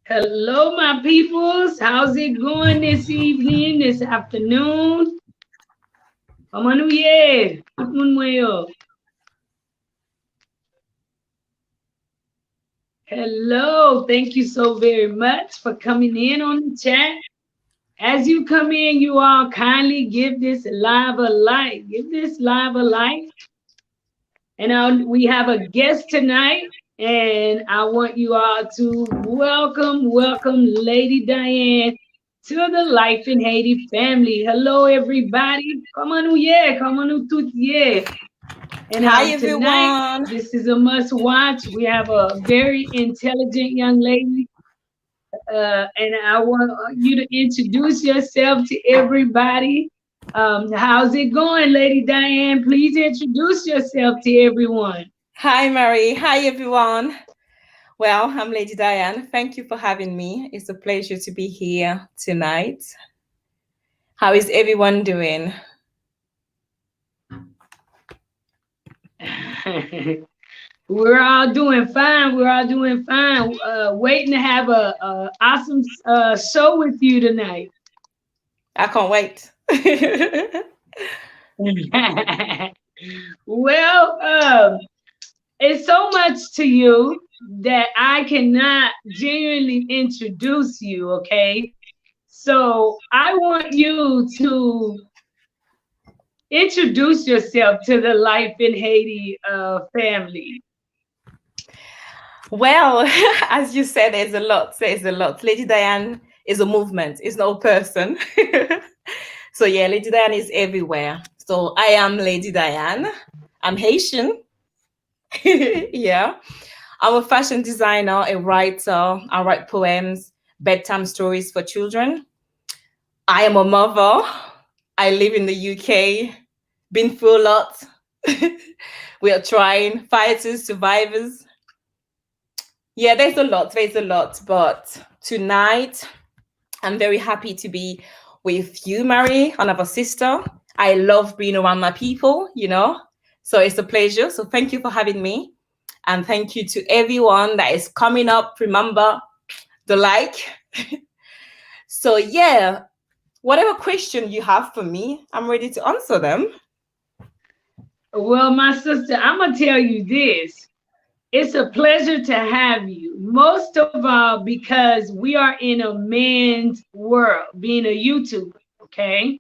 Hello, my peoples. How's it going this evening, this afternoon? Kamanuye, Tutmunwayo. Hello, thank you so very much for coming in on the chat. As you come in, you all kindly give this live a like. Give this live a like. And we have a guest tonight, and I want you all to welcome Lady Dayane to the Life in Haiti family. Hello, everybody. Come on, yeah, come on, tout yeah. And Hi tonight, everyone. this is a must watch. We have a very intelligent young lady, and I want you to introduce yourself to everybody. How's it going, Lady Dayane? Please introduce yourself to everyone. Hi Mary. Hi everyone. Well, I'm Lady Diane. Thank you for having me. It's a pleasure to be here tonight. How is everyone doing? We're all doing fine. We're all doing fine. Waiting to have a awesome show with you tonight. I can't wait. Well, it's so much to you that I cannot genuinely introduce you. Okay, so I want you to introduce yourself to the Life in Haiti family. Well, as you said, there's a lot. There's a lot. Lady Diane is a movement. It's not a person. So yeah, Lady Diane is everywhere. So I am Lady Diane. I'm Haitian. Yeah. I'm a fashion designer, a writer. I write poems, bedtime stories for children. I am a mother. I live in the UK. Been through a lot. We are trying, fighters, survivors. Yeah, there's a lot. There's a lot. But tonight, I'm very happy to be with you, Mary, another sister. I love being around my people. So it's a pleasure. So thank you for having me. And thank you to everyone that is coming up. Remember the like. So yeah, whatever question you have for me, I'm ready to answer them. Well, my sister, I'm gonna tell you this. It's a pleasure to have you. Most of all, because we are in a man's world, being a YouTuber, okay?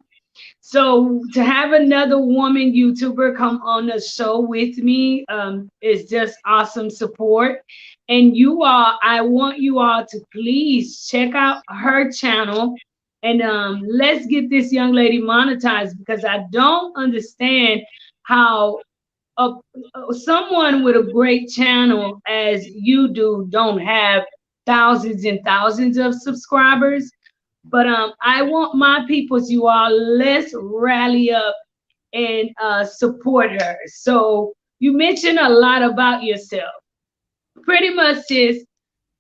So to have another woman YouTuber come on the show with me is just awesome support. And you all, I want you all to please check out her channel and let's get this young lady monetized because I don't understand how a, someone with a great channel as you do don't have thousands and thousands of subscribers. But I want my peoples, you all, let's rally up and support her. So you mentioned a lot about yourself. Pretty much is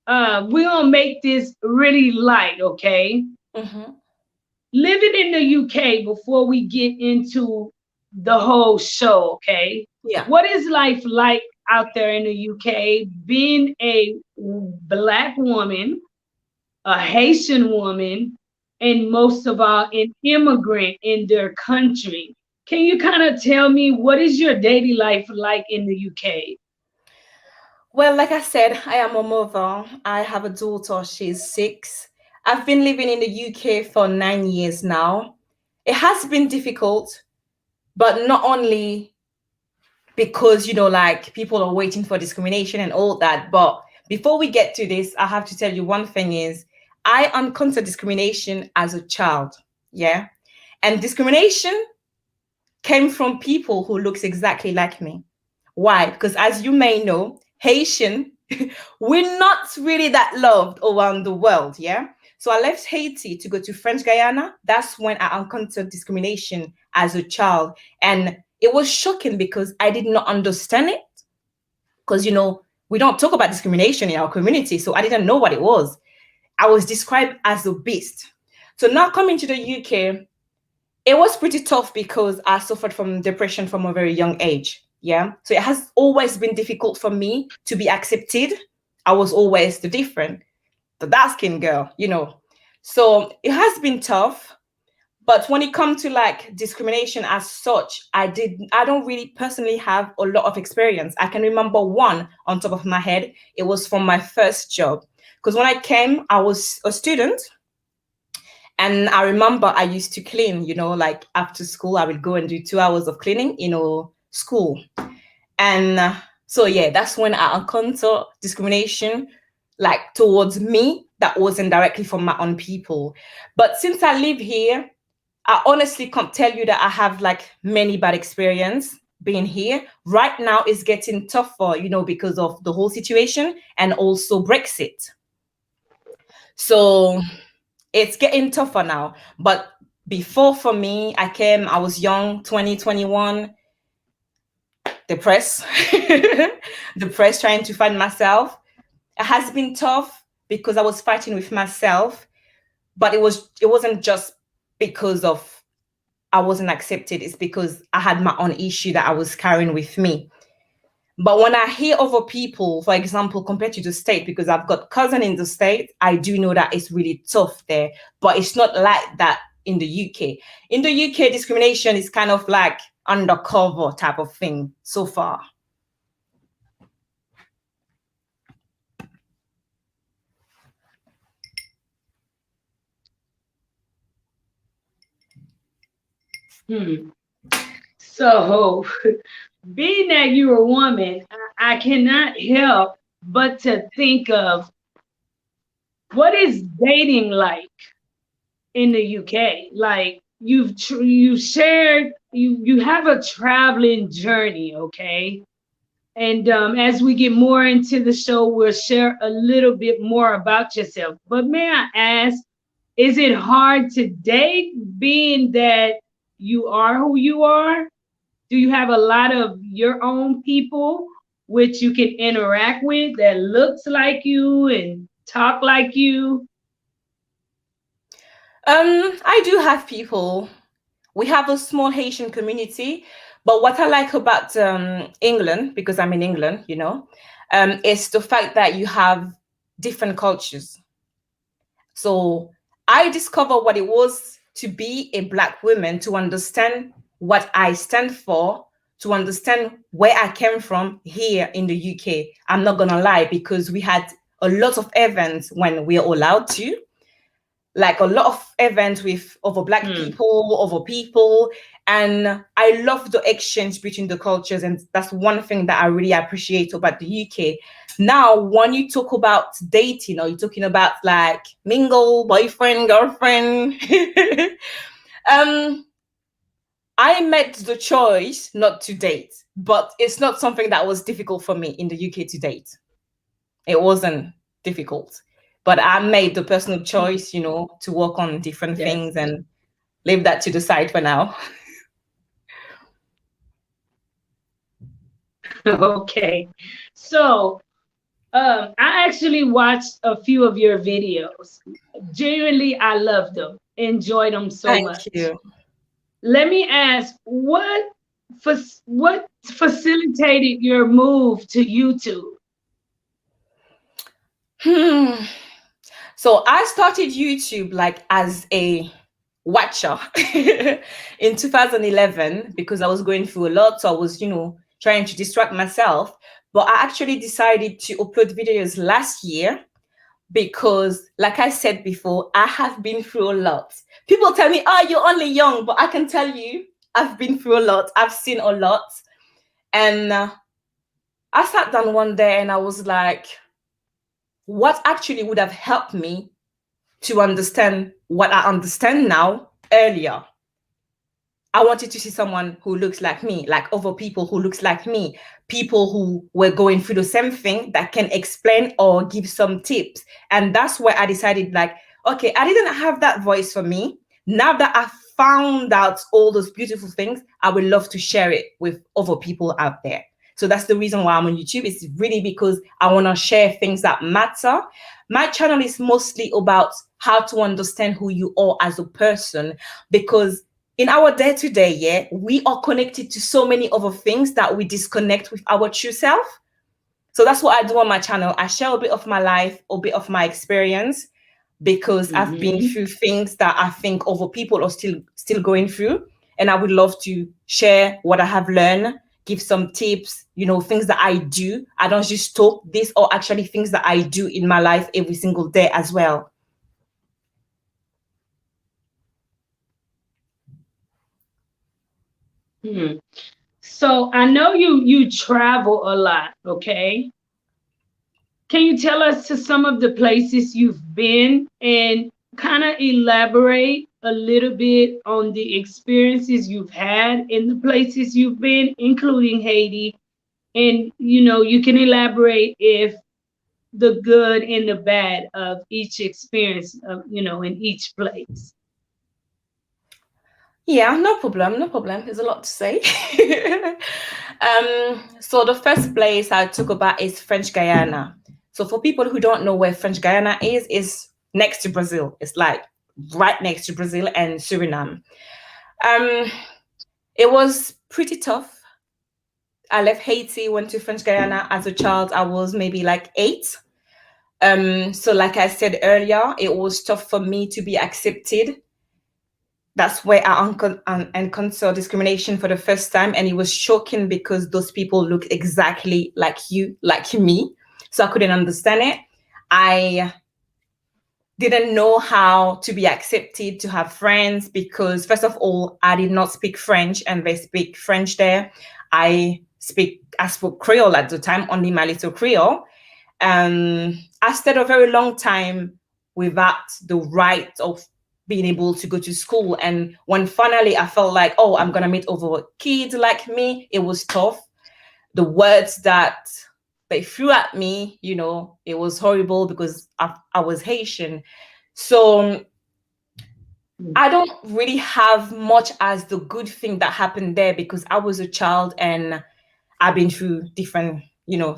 we're gonna make this really light, okay? Hmm. Living in the UK before we get into the whole show, okay? Yeah. What is life like out there in the UK being a black woman, a Haitian woman, and most of all, an immigrant in their country? Can you kind of tell me what is your daily life like in the UK? Well, like I said, I am a mother. I have a daughter. She's 6. I've been living in the UK for 9 years now. It has been difficult, but not only because, like people are waiting for discrimination and all that. But before we get to this, I have to tell you one thing is I encountered discrimination as a child. Yeah. And discrimination came from people who looks exactly like me. Why? Because as you may know, Haitian, we're not really that loved around the world, yeah? So I left Haiti to go to French Guyana. That's when I encountered discrimination as a child. And it was shocking because I did not understand it. Because, we don't talk about discrimination in our community. So I didn't know what it was. I was described as a beast. So now coming to the UK, it was pretty tough because I suffered from depression from a very young age. Yeah. So it has always been difficult for me to be accepted. I was always the different, the dark skinned girl, you know. So it has been tough. But when it comes to like discrimination as such, I don't really personally have a lot of experience. I can remember one on top of my head. It was from my first job. Because when I came, I was a student. And I remember I used to clean, you know, like after school, I would go and do 2 hours of cleaning, you know, school. And so, yeah, that's when I encountered discrimination, like towards me, that wasn't directly from my own people. But since I live here, I honestly can't tell you that I have like many bad experience being here. Right now, it's getting tougher, you know, because of the whole situation and also Brexit. So it's getting tougher now. But before, for me, I was young, 2021, depressed, depressed, trying to find myself. It has been tough because I was fighting with myself, but it wasn't just because of I wasn't accepted. It's because I had my own issue that I was carrying with me. But when I hear other people, for example, compared to the state, because I've got cousin in the state, I do know that it's really tough there. But it's not like that in the UK. In the UK, discrimination is kind of like undercover type of thing so far. Hmm. So, being that you're a woman, I cannot help but to think of what is dating like in the UK. Like you shared, you have a traveling journey, okay? And as we get more into the show, we'll share a little bit more about yourself. But may I ask, is it hard to date being that you are who you are? Do you have a lot of your own people which you can interact with that looks like you and talk like you? I do have people. We have a small Haitian community, but what I like about England, because I'm in England, you know, is the fact that you have different cultures. So I discovered what it was to be a Black woman, to understand what I stand for, to understand where I came from here in the UK. I'm not gonna lie, because we had a lot of events when we are allowed to, like a lot of events with other Black Hmm. people, other people. And I love the exchange between the cultures. And that's one thing that I really appreciate about the UK. Now, when you talk about dating, or you're talking about like mingle, boyfriend, girlfriend, um, I made the choice not to date, but it's not something that was difficult for me in the UK to date. It wasn't difficult, but I made the personal choice, you know, to work on different That's things and leave that to the side for now. okay. So, I actually watched a few of your videos. Genuinely, I loved them, enjoyed them so Thank much. you. Let me ask, what facilitated your move to YouTube? Hmm. So I started YouTube like as a watcher in 2011 because I was going through a lot. So I was, you know, trying to distract myself. But I actually decided to upload videos last year because, like I said before, I have been through a lot. People tell me, oh, you're only young, but I can tell you, I've been through a lot. I've seen a lot. And I sat down one day and I was like, what actually would have helped me to understand what I understand now earlier? I wanted to see someone who looks like me, like other people who looks like me, people who were going through the same thing that can explain or give some tips. And that's where I decided, like, okay, I didn't have that voice for me. Now that I found out all those beautiful things, I would love to share it with other people out there. So that's the reason why I'm on YouTube. It's really because I want to share things that matter. My channel is mostly about how to understand who you are as a person, because in our day to day, yeah, we are connected to so many other things that we disconnect with our true self. So that's what I do on my channel. I share a bit of my life, a bit of my experience, because I've been Mm-hmm. through things that I think other people are still going through. And I would love to share what I have learned, give some tips, things that I do. I don't just talk. These are actually things that I do in my life every single day as well. Hmm. So I know you travel a lot, okay? Can you tell us to some of the places you've been and kind of elaborate a little bit on the experiences you've had in the places you've been, including Haiti? And you can elaborate if the good and the bad of each experience of in each place. Yeah, no problem, no problem. There's a lot to say. So the first place I talk about is French Guyana. So for people who don't know where French Guyana is next to Brazil. It's like right next to Brazil and Suriname. Um, it was pretty tough. I left Haiti, went to French Guyana as a child. I was maybe like 8. So like I said earlier, it was tough for me to be accepted. That's where I encountered discrimination for the first time, and it was shocking because those people look exactly like you, like me. So I couldn't understand it. I didn't know how to be accepted, to have friends, because first of all, I did not speak French, and they speak French there. I spoke Creole at the time, only my little Creole. I stayed a very long time without the right of being able to go to school. And when finally I felt like, oh, I'm gonna meet other kids like me, it was tough. The words that they threw at me, it was horrible because I was Haitian. So I don't really have much as the good thing that happened there because I was a child and I've been through different,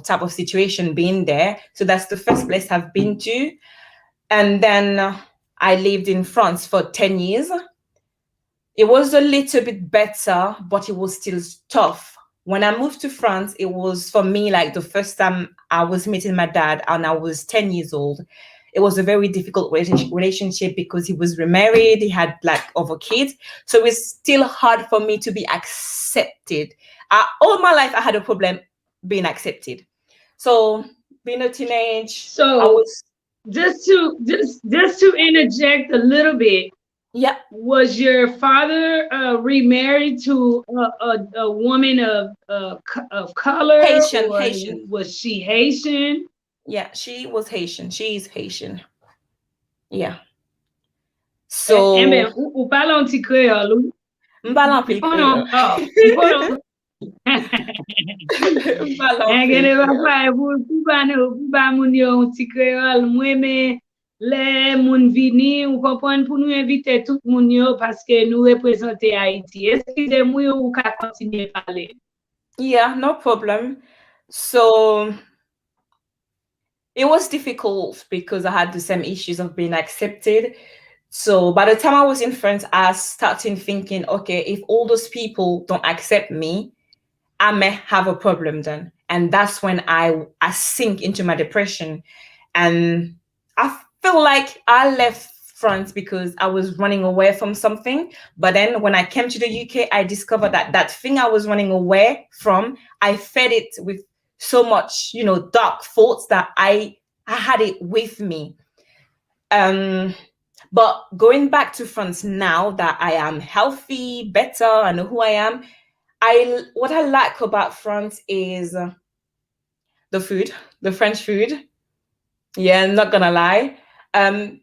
type of situation being there. So that's the first place I've been to. And then I lived in France for 10 years. It was a little bit better, but it was still tough. When I moved to France, it was for me like the first time I was meeting my dad and I was 10 years old. It was a very difficult relationship because he was remarried, he had like other kids. So it's still hard for me to be accepted. All my life, I had a problem being accepted. So being a teenage, I So was, just to interject a little bit, yeah, was your father remarried to a woman of color, Haitian, or Haitian. was she Haitian? Yeah, she was Haitian. She is Haitian. Yeah. Eh So, ben, ou parle un petit créole, ou? m'parle pile Mpon, Creole. oh, mpon. M'parle Gade pile pa Creole. fay pou ba moun yo un ti kreol. Mwen men le moun vini, ou kompon pou nou invite tout moun yo paske nou represente Haiti. Eskize mou yo ou ka kontinye pale. Yeah, no problem. So, it was difficult because I had the same issues of being accepted. So, by the time I was in France, I started thinking, okay, if all those people don't accept me, I may have a problem then. And that's when I sink into my depression. And I feel like I left France because I was running away from something. But then when I came to the UK, I discovered that that thing I was running away from, I fed it with so much, dark thoughts that I had it with me. Um, but going back to France now that I am healthy, better, I know who I am. What I like about France is the food, the French food. Yeah, I'm not gonna lie.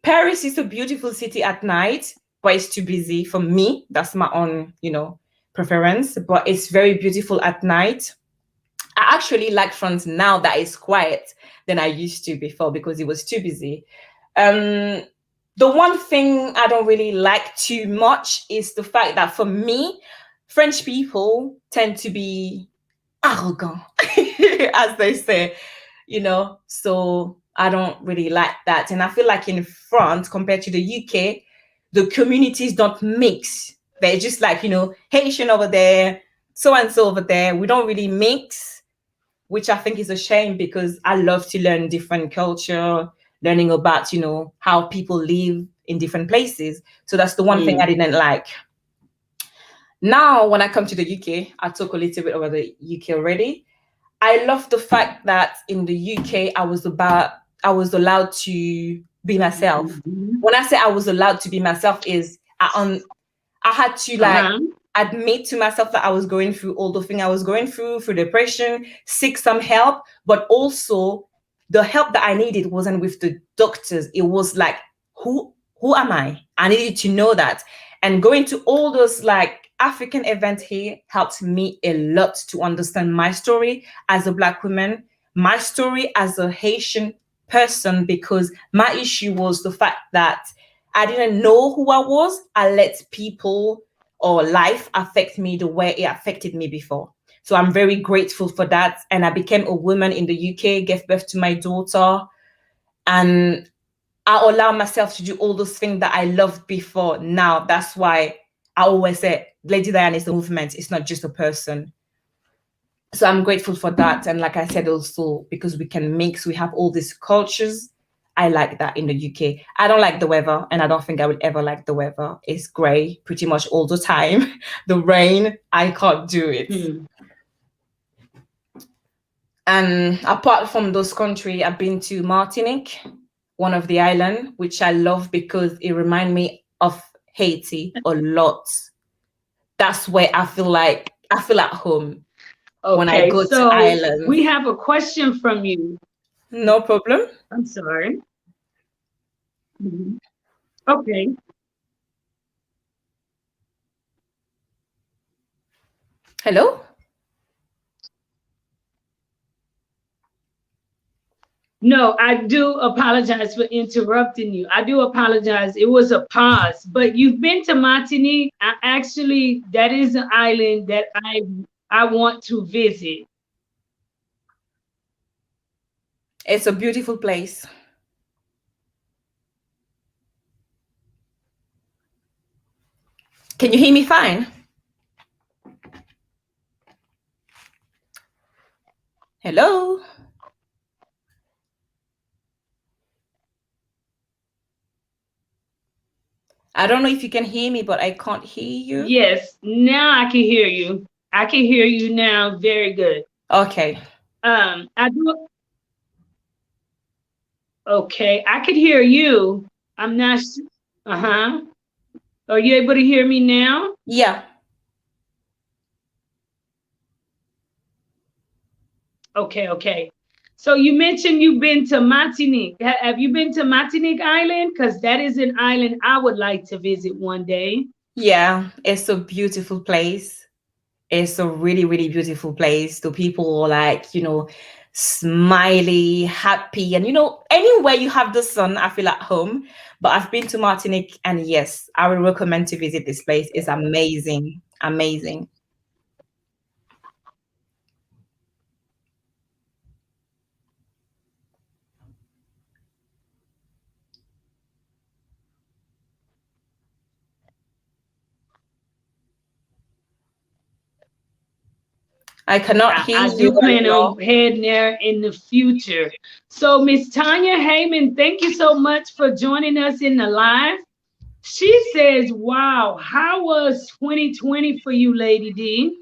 Paris is a beautiful city at night, but it's too busy for me. That's my own, preference. But it's very beautiful at night. I actually like France now that it's quiet than I used to before because it was too busy. Um, the one thing I don't really like too much is the fact that for me, French people tend to be arrogant, as they say, So I don't really like that. And I feel like in France, compared to the UK, the communities don't mix. They're just like, Haitian over there, so and so over there. We don't really mix, which I think is a shame because I love to learn different culture, learning about, how people live in different places. So that's the one thing I Mm. didn't like. Now, when I come to the UK, I talk a little bit about the UK already. I love the fact that in the UK, I was allowed to be myself. Mhm. When I say I was allowed to be myself, is I had to like Uh-huh. admit to myself that I was going through all the thing I was going through depression, seek some help, but also the help that I needed wasn't with the doctors. It was like, who am I? I needed to know that. And going to all those like African events here helped me a lot to understand my story as a Black woman, my story as a Haitian person, because my issue was the fact that I didn't know who I was. I let people or life affect me the way it affected me before. So I'm very grateful for that. And I became a woman in the UK, gave birth to my daughter, and I allow myself to do all those things that I loved before. Now, that's why I always say Lady Diane is a movement. It's not just a person. So I'm grateful for that. And like I said, also because we can mix, we have all these cultures. I like that in the UK. I don't like the weather, and I don't think I would ever like the weather. It's grey pretty much all the time. The rain, I can't do it. Hmm. And apart from those countries, I've been to Martinique, one of the island, which I love because it reminds me of Haiti a lot. That's where I feel at home when I Okay, go to so islands. we have a question from you. No problem. I'm sorry. Mhm. Okay. Hello? No, I do apologize for interrupting you. I do apologize. It was a pause. But you've been to Martinique. Actually, that is an island that I want to visit. It's a beautiful place. Can you hear me fine? Hello? I don't know if you can hear me, but I can't hear you. Yes, now I can hear you. I can hear you now very good. Okay. I do. Okay, I could hear you. I'm not. Uh-huh. Are you able to hear me now? Yeah. Okay, okay. So you mentioned you've been to Martinique. Have you been to Martinique Island? Because that is an island I would like to visit one day. Yeah. It's a beautiful place. It's a really, really beautiful place. The people are like, smiley, happy. And, anywhere you have the sun, I feel at home. But I've been to Martinique, and yes, I would recommend to visit this place. It's amazing. Amazing. I cannot hear I you do very plan well. on heading there in the future. So Miss Tanya Heyman, thank you so much for joining us in the live. She says, wow, how was 2020 for you, Lady D?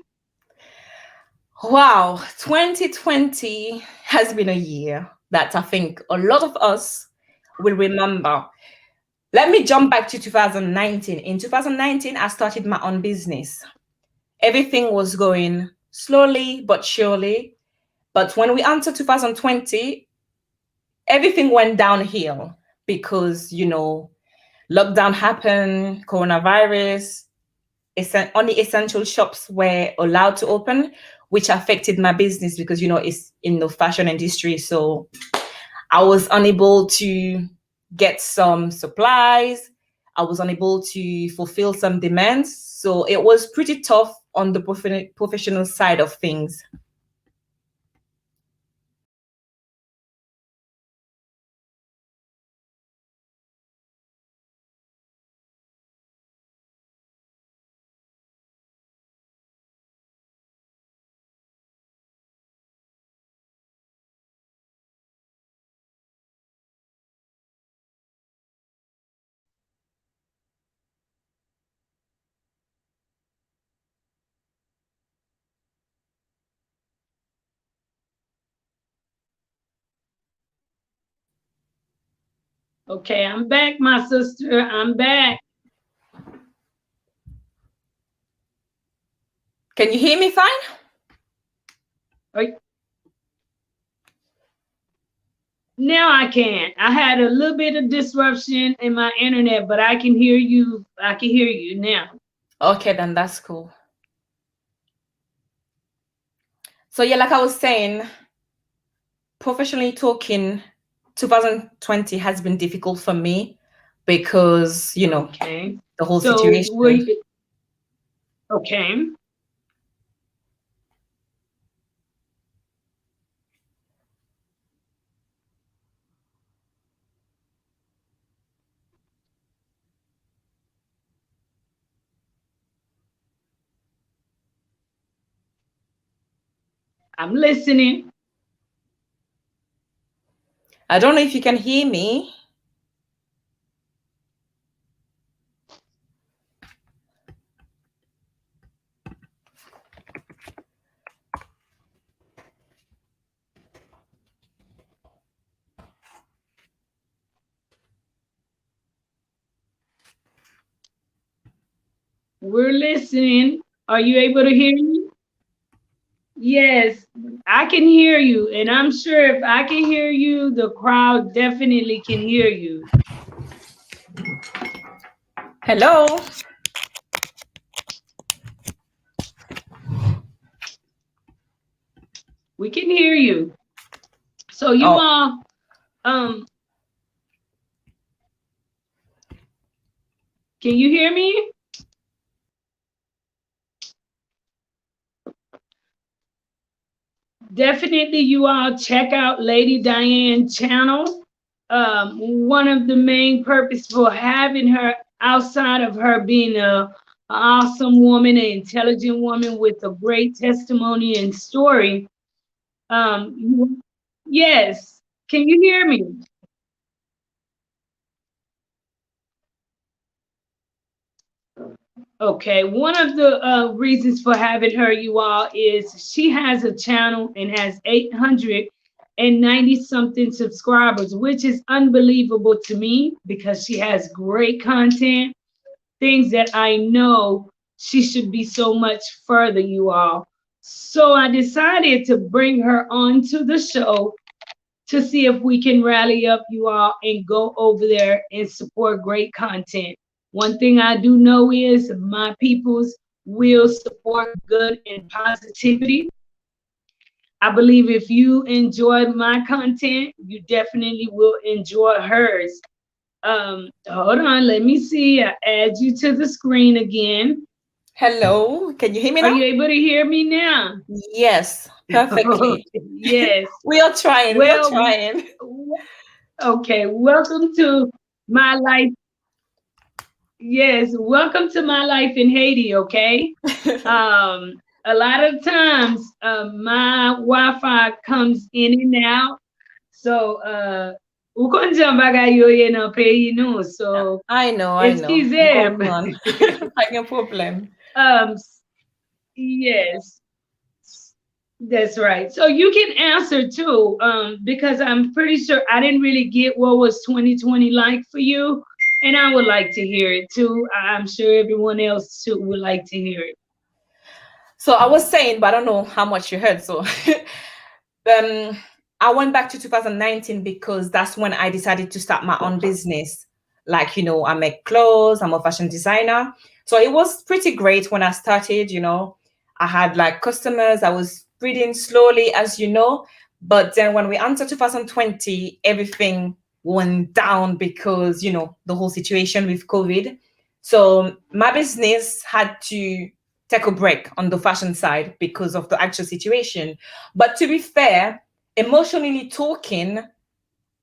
Wow, 2020 has been a year that I think a lot of us will remember. Let me jump back to 2019. In 2019, I started my own business. Everything was going slowly but surely. But when we entered 2020, everything went downhill because, lockdown happened, coronavirus, only essential shops were allowed to open, which affected my business because it's in the fashion industry. So I was unable to get some supplies. I was unable to fulfill some demands. So it was pretty tough on the professional side of things. Okay, I'm back, my sister. I'm back. Can you hear me fine? Are- Now I can. I had a little bit of disruption in my internet, but I can hear you. I can hear you now. Okay, then that's cool. So yeah, like I was saying, professionally talking, 2020 has been difficult for me because, Okay. the whole So were situation. you, okay. I'm listening. I don't know if you can hear me. We're listening. Are you able to hear me? Yes, I can hear you. And I'm sure if I can hear you, the crowd definitely can hear you. Hello. We can hear you. So you Oh, all, um, can you hear me? Definitely you all check out Lady Dayane channel. One of the main purpose for having her outside of her being a awesome woman, an intelligent woman with a great testimony and story. Yes, can you hear me? Okay, one of the reasons for having her, you all, is she has a channel and has 890 something subscribers, which is unbelievable to me because she has great content, things that I know she should be so much further, you all. So I decided to bring her onto the show to see if we can rally up you all and go over there and support great content. One thing I do know is my peoples will support good and positivity. I believe if you enjoy my content, you definitely will enjoy hers. Hold on, let me see. I add you to the screen again. hello. Can you hear me Are now? you able to hear me now? Yes, perfectly. Yes. We are trying. We are Well, trying. okay. Welcome to my life. Yes, welcome to my life in Haiti, okay? A lot of times my Wi-Fi comes in and out. So ukonja mbaga yo ye na pay no. So I know. excuse. Go on. No problem. um yes, that's right. So you can answer too, because I'm pretty sure I didn't really get what was 2020 like for you. And I would like to hear it too. I'm sure everyone else too would like to hear it. So I was saying, but I don't know how much you heard. So um, I went back to 2019 because that's when I decided to start my own business. Like, I make clothes, I'm a fashion designer. So it was pretty great when I started, I had like customers, I was breathing slowly, as you know. But then when we entered 2020, everything went down because, the whole situation with COVID. So my business had to take a break on the fashion side because of the actual situation. But to be fair, emotionally talking,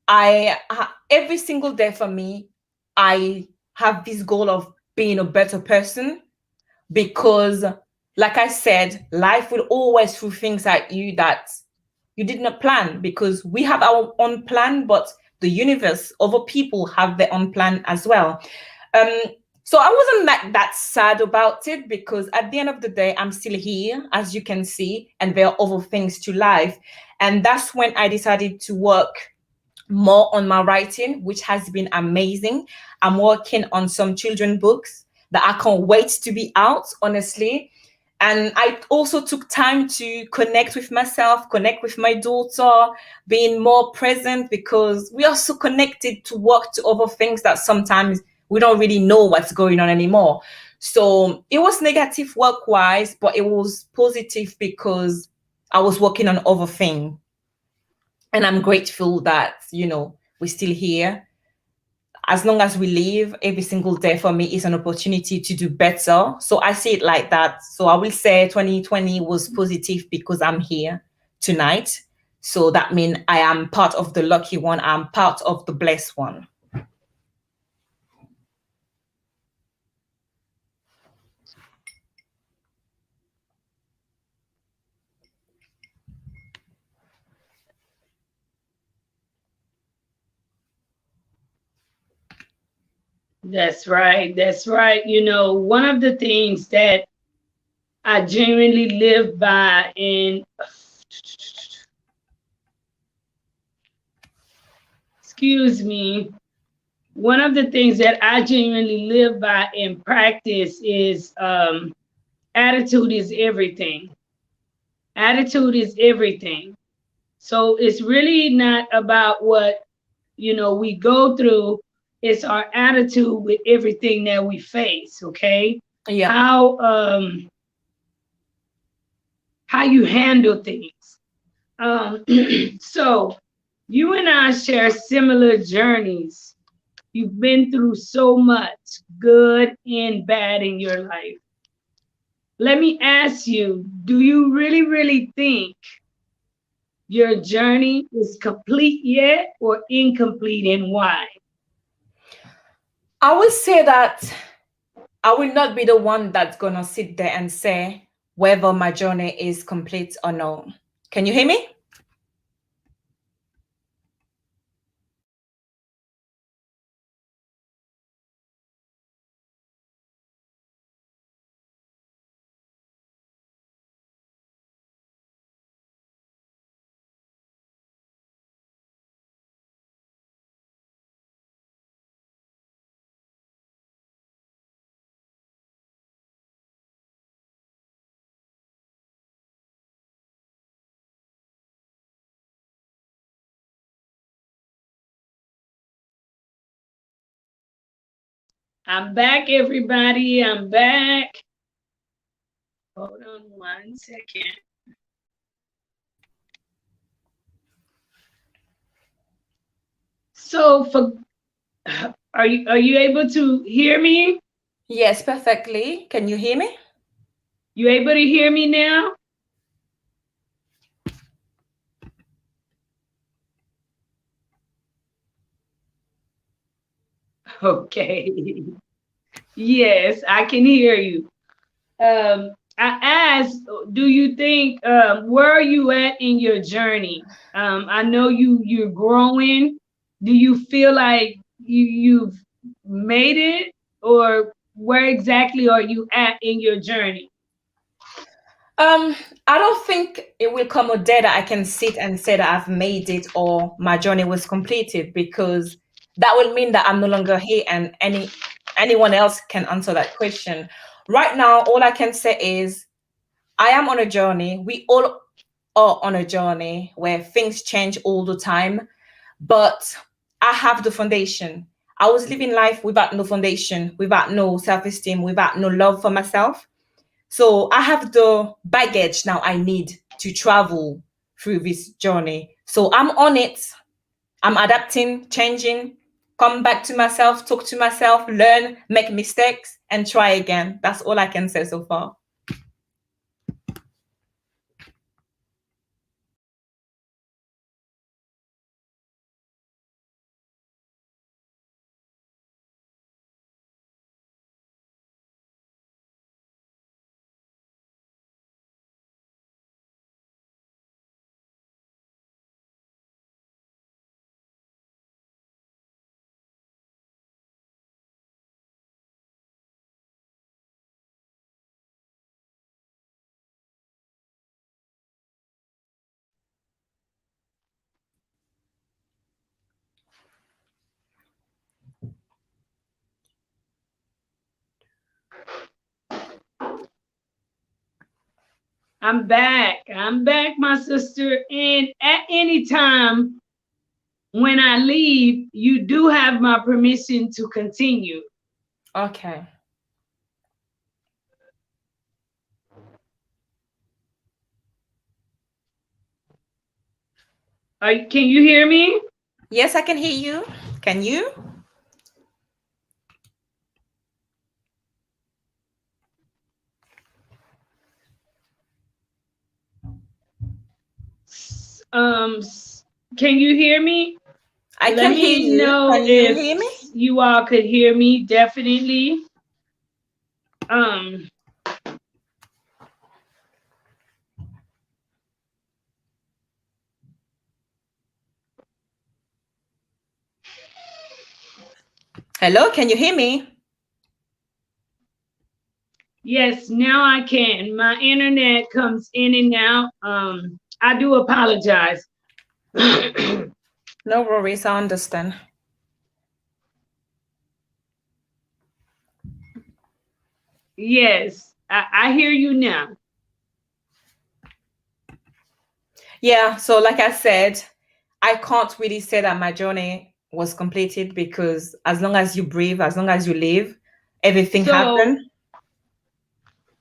every single day for me, I have this goal of being a better person because, like I said, life will always throw things at you that you did not plan because we have our own plan, but the universe, other people have their own plan as well. Um, so I wasn't that sad about it because at the end of the day, I'm still here, as you can see, and there are other things to life. And that's when I decided to work more on my writing, which has been amazing. I'm working on some children books that I can't wait to be out, honestly. And I also took time to connect with myself, connect with my daughter, being more present, because we are so connected to work to other things that sometimes we don't really know what's going on anymore. So it was negative work wise, but it was positive because I was working on other things. And I'm grateful that, we're still here. As long as we live, every single day for me is an opportunity to do better. So I see it like that. So I will say 2020 was positive because I'm here tonight. So that means I am part of the lucky one. I'm part of the blessed one. That's right. That's right. One of the things that I genuinely live by, and excuse me, one of the things that I genuinely live by and practice is attitude is everything. Attitude is everything. So it's really not about what we go through. It's our attitude with everything that we face. Okay, Yeah. how you handle things. Um, so you and I share similar journeys. You've been through so much, good and bad, in your life. Let me ask you, do you really, really think your journey is complete yet or incomplete, and why? I will say that I will not be the one that's going to sit there and say whether my journey is complete or no. Can you hear me? I'm back, everybody. I'm back. Hold on 1 second. So, are you able to hear me? Yes, perfectly. Can you hear me? You able to hear me now? Okay. Yes, I can hear you. I asked, do you think where are you at in your journey? I know you're growing. Do you feel like you've made it, or where exactly are you at in your journey? Um, I don't think it will come a day that I can sit and say that I've made it or my journey was completed, because that will mean that I'm no longer here and anyone else can answer that question. Right now, all I can say is I am on a journey. We all are on a journey where things change all the time, but I have the foundation. I was living life without no foundation, without no self-esteem, without no love for myself. So I have the baggage now I need to travel through this journey. So I'm on it. I'm adapting, changing, come back to myself, talk to myself, learn, make mistakes, and try again. That's all I can say so far. I'm back. I'm back, my sister. And at any time when I leave, you do have my permission to continue. Okay. Can you hear me? Yes, I can hear you. Can you? Can you hear me? I Let can hear me you. know Can you if hear me? you all could hear me. Definitely. Um, Hello, can you hear me? yes, now I can. My internet comes in and out. I do apologize. No worries, I understand. Yes, I hear you now. Yeah, so like I said, I can't really say that my journey was completed because as long as you breathe, as long as you live, everything So, happened.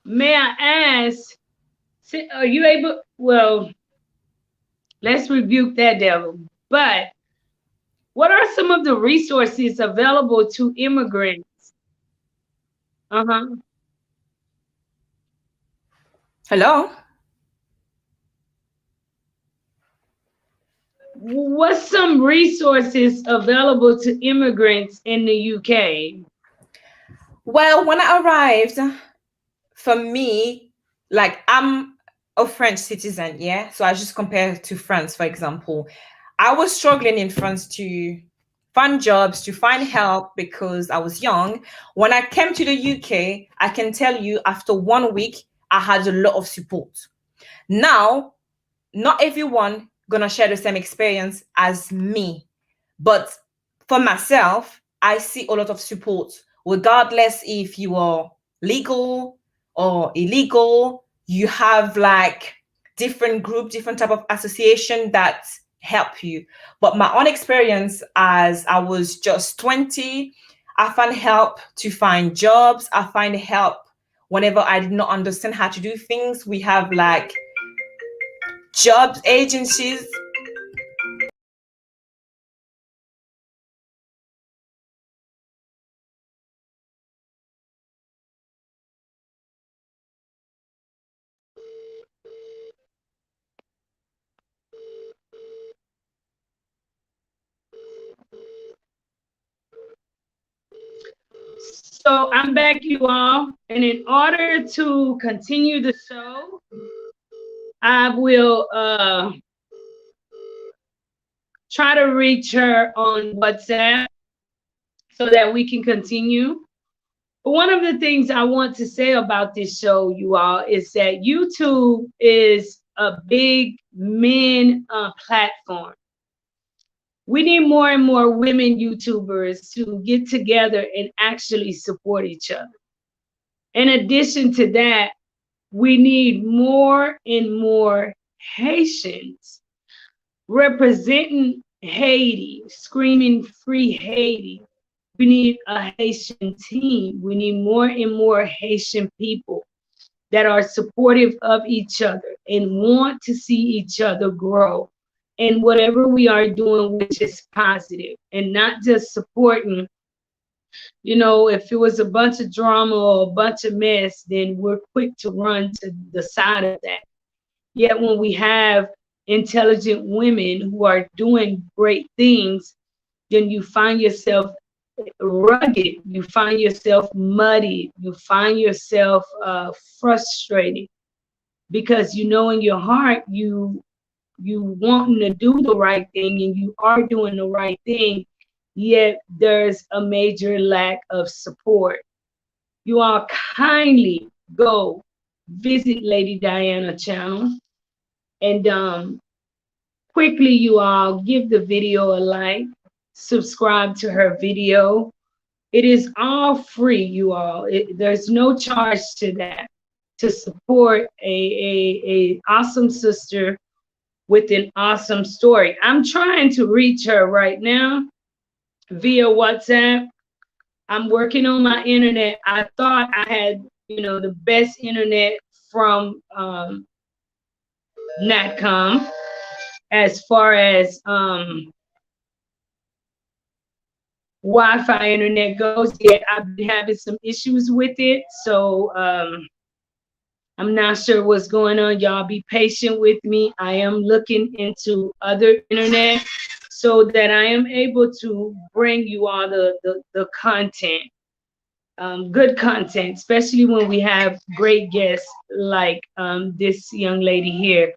may I ask, are you able? Well, let's rebuke that devil. But what are some of the resources available to immigrants? Uh-huh. Hello? What's some resources available to immigrants in the UK? Well, when I arrived, for me, like I'm a French citizen, yeah. So I just compare to France, for example. I was struggling in France to find jobs, to find help because I was young. When I came to the UK, I can tell you after 1 week, I had a lot of support. Now, not everyone gonna share the same experience as me, but for myself, I see a lot of support, regardless if you are legal or illegal. You have like different group, different type of association that help you. But my own experience as I was just 20, I found help to find jobs. I find help whenever I did not understand how to do things. We have like jobs agencies. So I'm back, you all. And in order to continue the show, I will try to reach her on WhatsApp so that we can continue. But one of the things I want to say about this show, you all, is that YouTube is a big men platform. We need more and more women YouTubers to get together and actually support each other. In addition to that, we need more and more Haitians representing Haiti, screaming free Haiti. We need a Haitian team. We need more and more Haitian people that are supportive of each other and want to see each other grow in whatever we are doing, which is positive, and not just supporting. If it was a bunch of drama or a bunch of mess, then we're quick to run to the side of that. Yet when we have intelligent women who are doing great things, then you find yourself rugged, you find yourself muddy, you find yourself frustrated because you know in your heart you wanting to do the right thing and you are doing the right thing, yet there's a major lack of support. You all kindly go visit Lady Diana channel and quickly you all give the video a like, subscribe to her video. It is all free, you all. There's no charge to that. to support a awesome sister with an awesome story. I'm trying to reach her right now via WhatsApp. I'm working on my internet. I thought I had, the best internet from Natcom as far as Wi-Fi internet goes. Yet I've been having some issues with it. So I'm not sure what's going on. Y'all be patient with me. I am looking into other internet so that I am able to bring you all the content, good content, especially when we have great guests like this young lady here.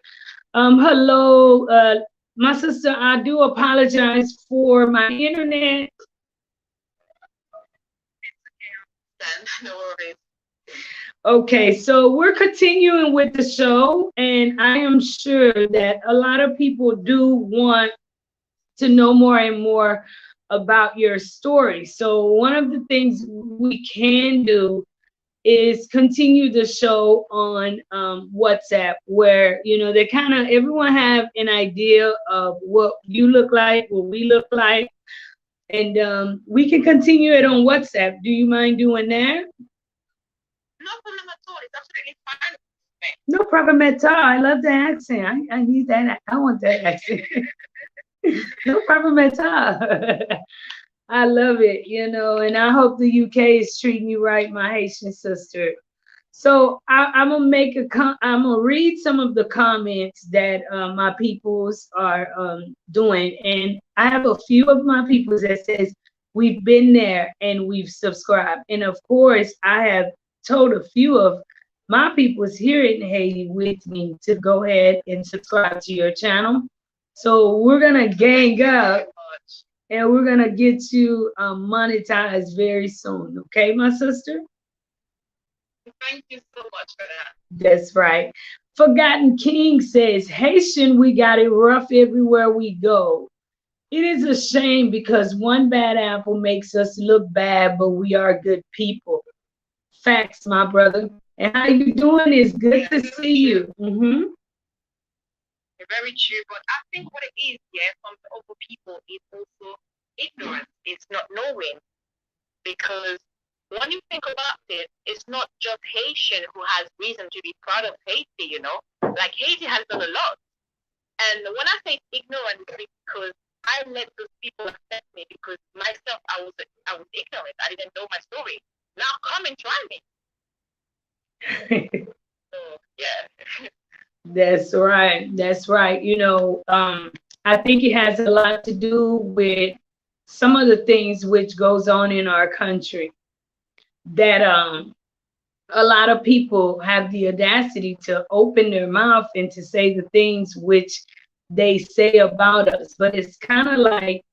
Hello, my sister. I do apologize for my internet. No worries. Okay, so we're continuing with the show, and I am sure that a lot of people do want to know more and more about your story. So one of the things we can do is continue the show on WhatsApp, where they kind of everyone have an idea of what you look like, what we look like, and we can continue it on WhatsApp. Do you mind doing that? No problem at all. It's absolutely fine. No problem at all. I love the accent. I need that. I want that accent. No problem at all. I love it, and I hope the UK is treating you right, my Haitian sister. So I'm gonna I'm gonna read some of the comments that my peoples are doing, and I have a few of my peoples that says we've been there and we've subscribed, and of course I have told a few of my peoples here in Haiti with me to go ahead and subscribe to your channel. So we're gonna gang up and we're gonna get you monetized very soon. Okay, my sister? Thank you so much for that. That's right. Forgotten King says, Haitian, we got it rough everywhere we go. It is a shame because one bad apple makes us look bad, but we are good people. Facts, my brother. And how you doing? Is good to see you. Very true, but I think what it is, yeah, from the other people is also ignorance. It's not knowing, because when you think about it, it's not just Haitian who has reason to be proud of Haiti. Like Haiti has done a lot. And when I say ignorant, it's because I let those people affect me, because myself, I was ignorant. I didn't know my story. Now come and try me. So yeah. That's right. That's right. I think it has a lot to do with some of the things which goes on in our country that a lot of people have the audacity to open their mouth and to say the things which they say about us. But it's kind of like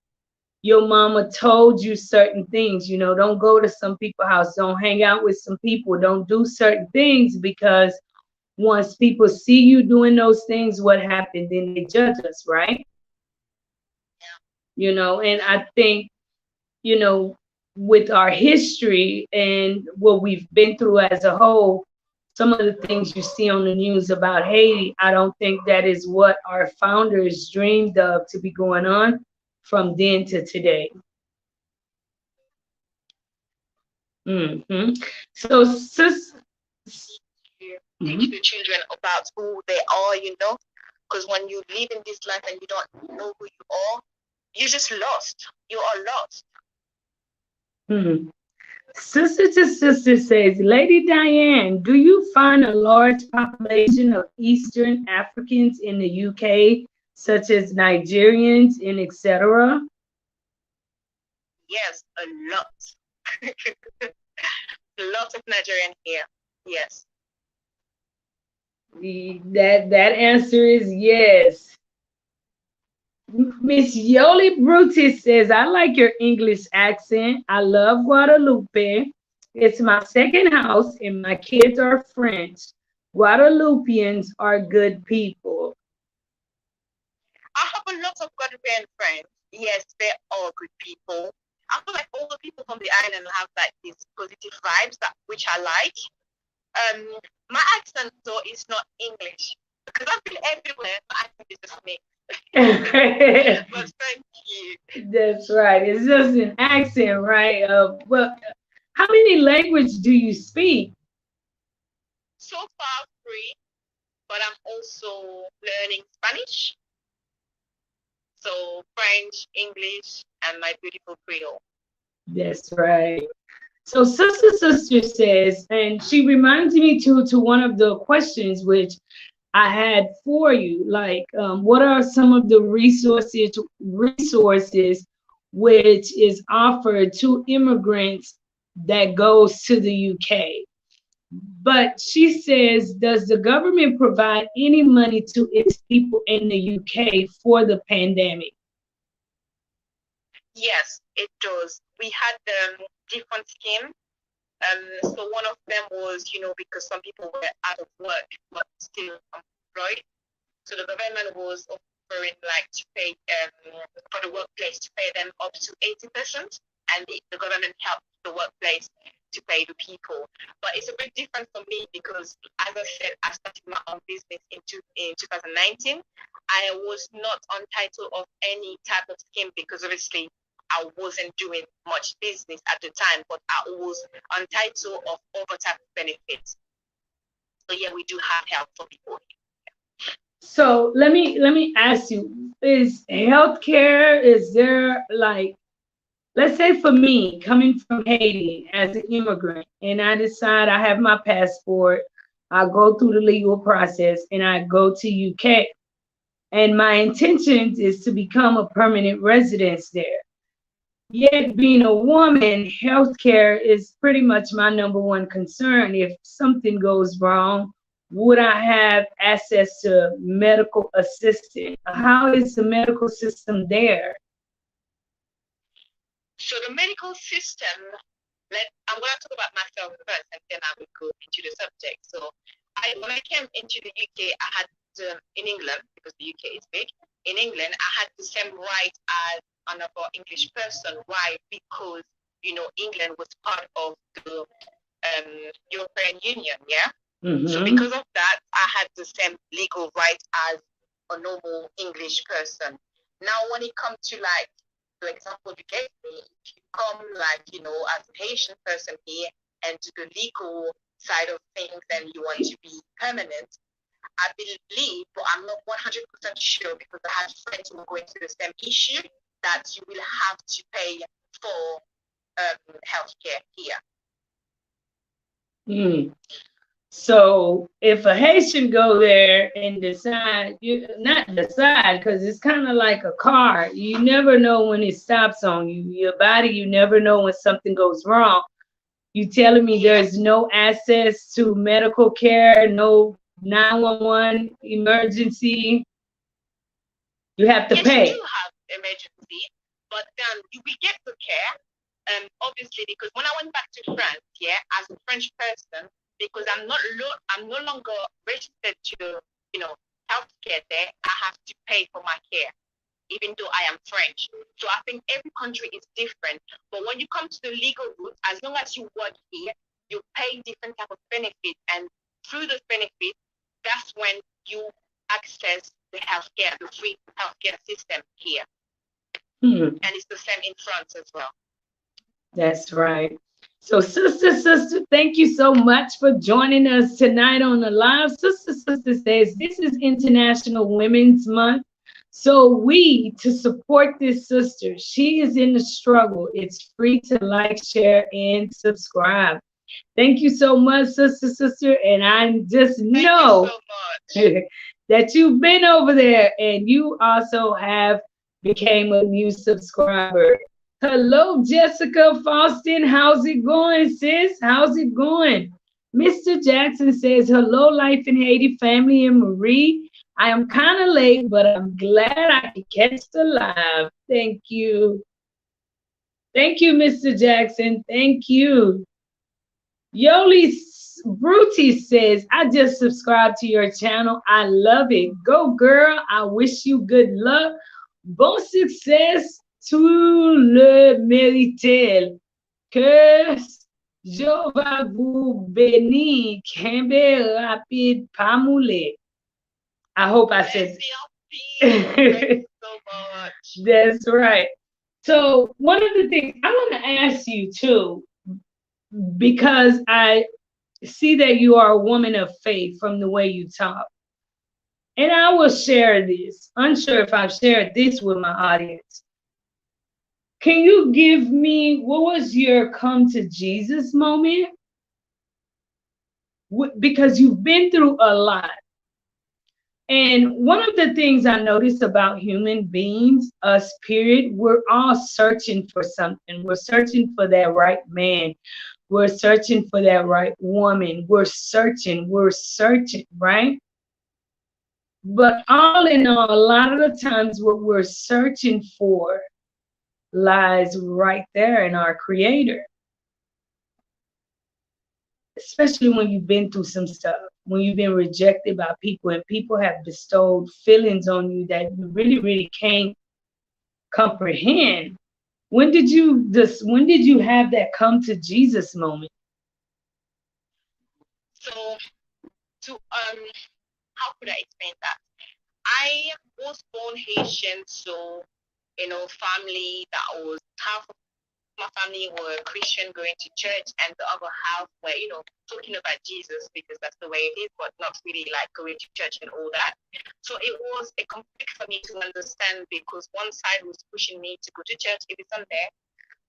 your mama told you certain things, don't go to some people's house, don't hang out with some people, don't do certain things, because once people see you doing those things, what happened? Then they judge us, right? And I think, with our history and what we've been through as a whole, some of the things you see on the news about Haiti, I don't think that is what our founders dreamed of to be going on from then to today. So, sis, teach the children about who they are, because when you live in this life and you don't know who you are, you're just lost. You are lost. Sister to sister says, Lady Dayane, do you find a large population of Eastern Africans in the UK, such as Nigerians and etc.? Yes, a lot. A lot of Nigerian here. Yes. That answer is yes. Miss Yoli Brutus says, I like your English accent. I love Guadalupe. It's my second house and my kids are French. Guadalupians are good people. I have a lot of Guadeloupean friends. Yes, they are good people. I feel like all the people from the island have like these positive vibes which I like. My accent though is not English because I've been everywhere. My accent is just me. But thank you. That's right. It's just an accent, right? Well, how many languages do you speak? So far, three, but I'm also learning Spanish. So French, English, and my beautiful Creole. That's right. So sister says, and she reminds me to one of the questions which I had for you, like what are some of the resources which is offered to immigrants that goes to the UK? But she says, does the government provide any money to its people in the UK for the pandemic? Yes, it does. We had different schemes. So one of them was, because some people were out of work but still employed. So the government was offering like to pay for the workplace to pay them up to 80%, and the government helped the workplace to pay the people. But it's a bit different for me because, as I said, I started my own business in 2019. I was not entitled of any type of scheme because obviously I wasn't doing much business at the time, but I was entitled of other type of benefits. So yeah, we do have help for people. So let me ask you, is healthcare, is there like, let's say for me coming from Haiti as an immigrant and I decide I have my passport, I go through the legal process and I go to UK and my intention is to become a permanent resident there. Yet being a woman, healthcare is pretty much my number one concern. If something goes wrong, would I have access to medical assistance? How is the medical system there? So the medical system, I'm going to talk about myself first, and then I will go into the subject. So when I came into the UK, I had in England, because the UK is big, in England, I had the same right as another English person. Why? Because, England was part of the European Union, yeah? Mm-hmm. So because of that, I had the same legal rights as a normal English person. Now, when it comes to like, for example, you gave me, if you come like, as a Haitian person here and to the legal side of things and you want to be permanent, I believe, but I'm not 100% sure because I have friends who are going through the same issue, that you will have to pay for healthcare here. So if a Haitian go there and decide, not decide, because it's kind of like a car. You never know when it stops on you. Your body, you never know when something goes wrong. You telling me there's no access to medical care, no 911 emergency? You have to pay. You do have emergency, but then you will get the care. Obviously, because when I went back to France, yeah, as a French person, because I'm no longer registered to, healthcare there, I have to pay for my care, even though I am French. So I think every country is different. But when you come to the legal route, as long as you work here, you pay different type of benefits, and through those benefits, that's when you access the healthcare, the free healthcare system here. And it's the same in France as well. That's right. So sister, thank you so much for joining us tonight on the live. Sister says this is International Women's Month. So to support this sister, she is in the struggle. It's free to like, share, and subscribe. Thank you so much, sister. And I just know that you've been over there and you also have became a new subscriber. Hello, Jessica Faustin. How's it going, sis? How's it going? Mr. Jackson says, hello, Life in Haiti family and Marie. I am kind of late, but I'm glad I could catch the live. Thank you. Thank you, Mr. Jackson. Thank you. Yoli Bruti says, I just subscribed to your channel. I love it. Go, girl. I wish you good luck. Bon succès. Tu le mérites. Que Je vais vous bénir. Kembe rapide pamule. I hope I said. Thank you so much. That's right. So one of the things I want to ask you too, because I see that you are a woman of faith from the way you talk. And I will share this. Unsure if I've shared this with my audience. Can you give me what was your come to Jesus moment? Because you've been through a lot. And one of the things I notice about human beings, us, period, we're all searching for something. We're searching for that right man. We're searching for that right woman. We're searching, right? But all in all, a lot of the times what we're searching for lies right there in our Creator. Especially when you've been through some stuff, when you've been rejected by people and people have bestowed feelings on you that you really, really can't comprehend. When did you have that come to Jesus moment? So to how could I explain that? I was born Haitian, so family that was half of my family were Christian, going to church, and the other half were, talking about Jesus because that's the way it is, but not really like going to church and all that. So it was a conflict for me to understand because one side was pushing me to go to church every Sunday,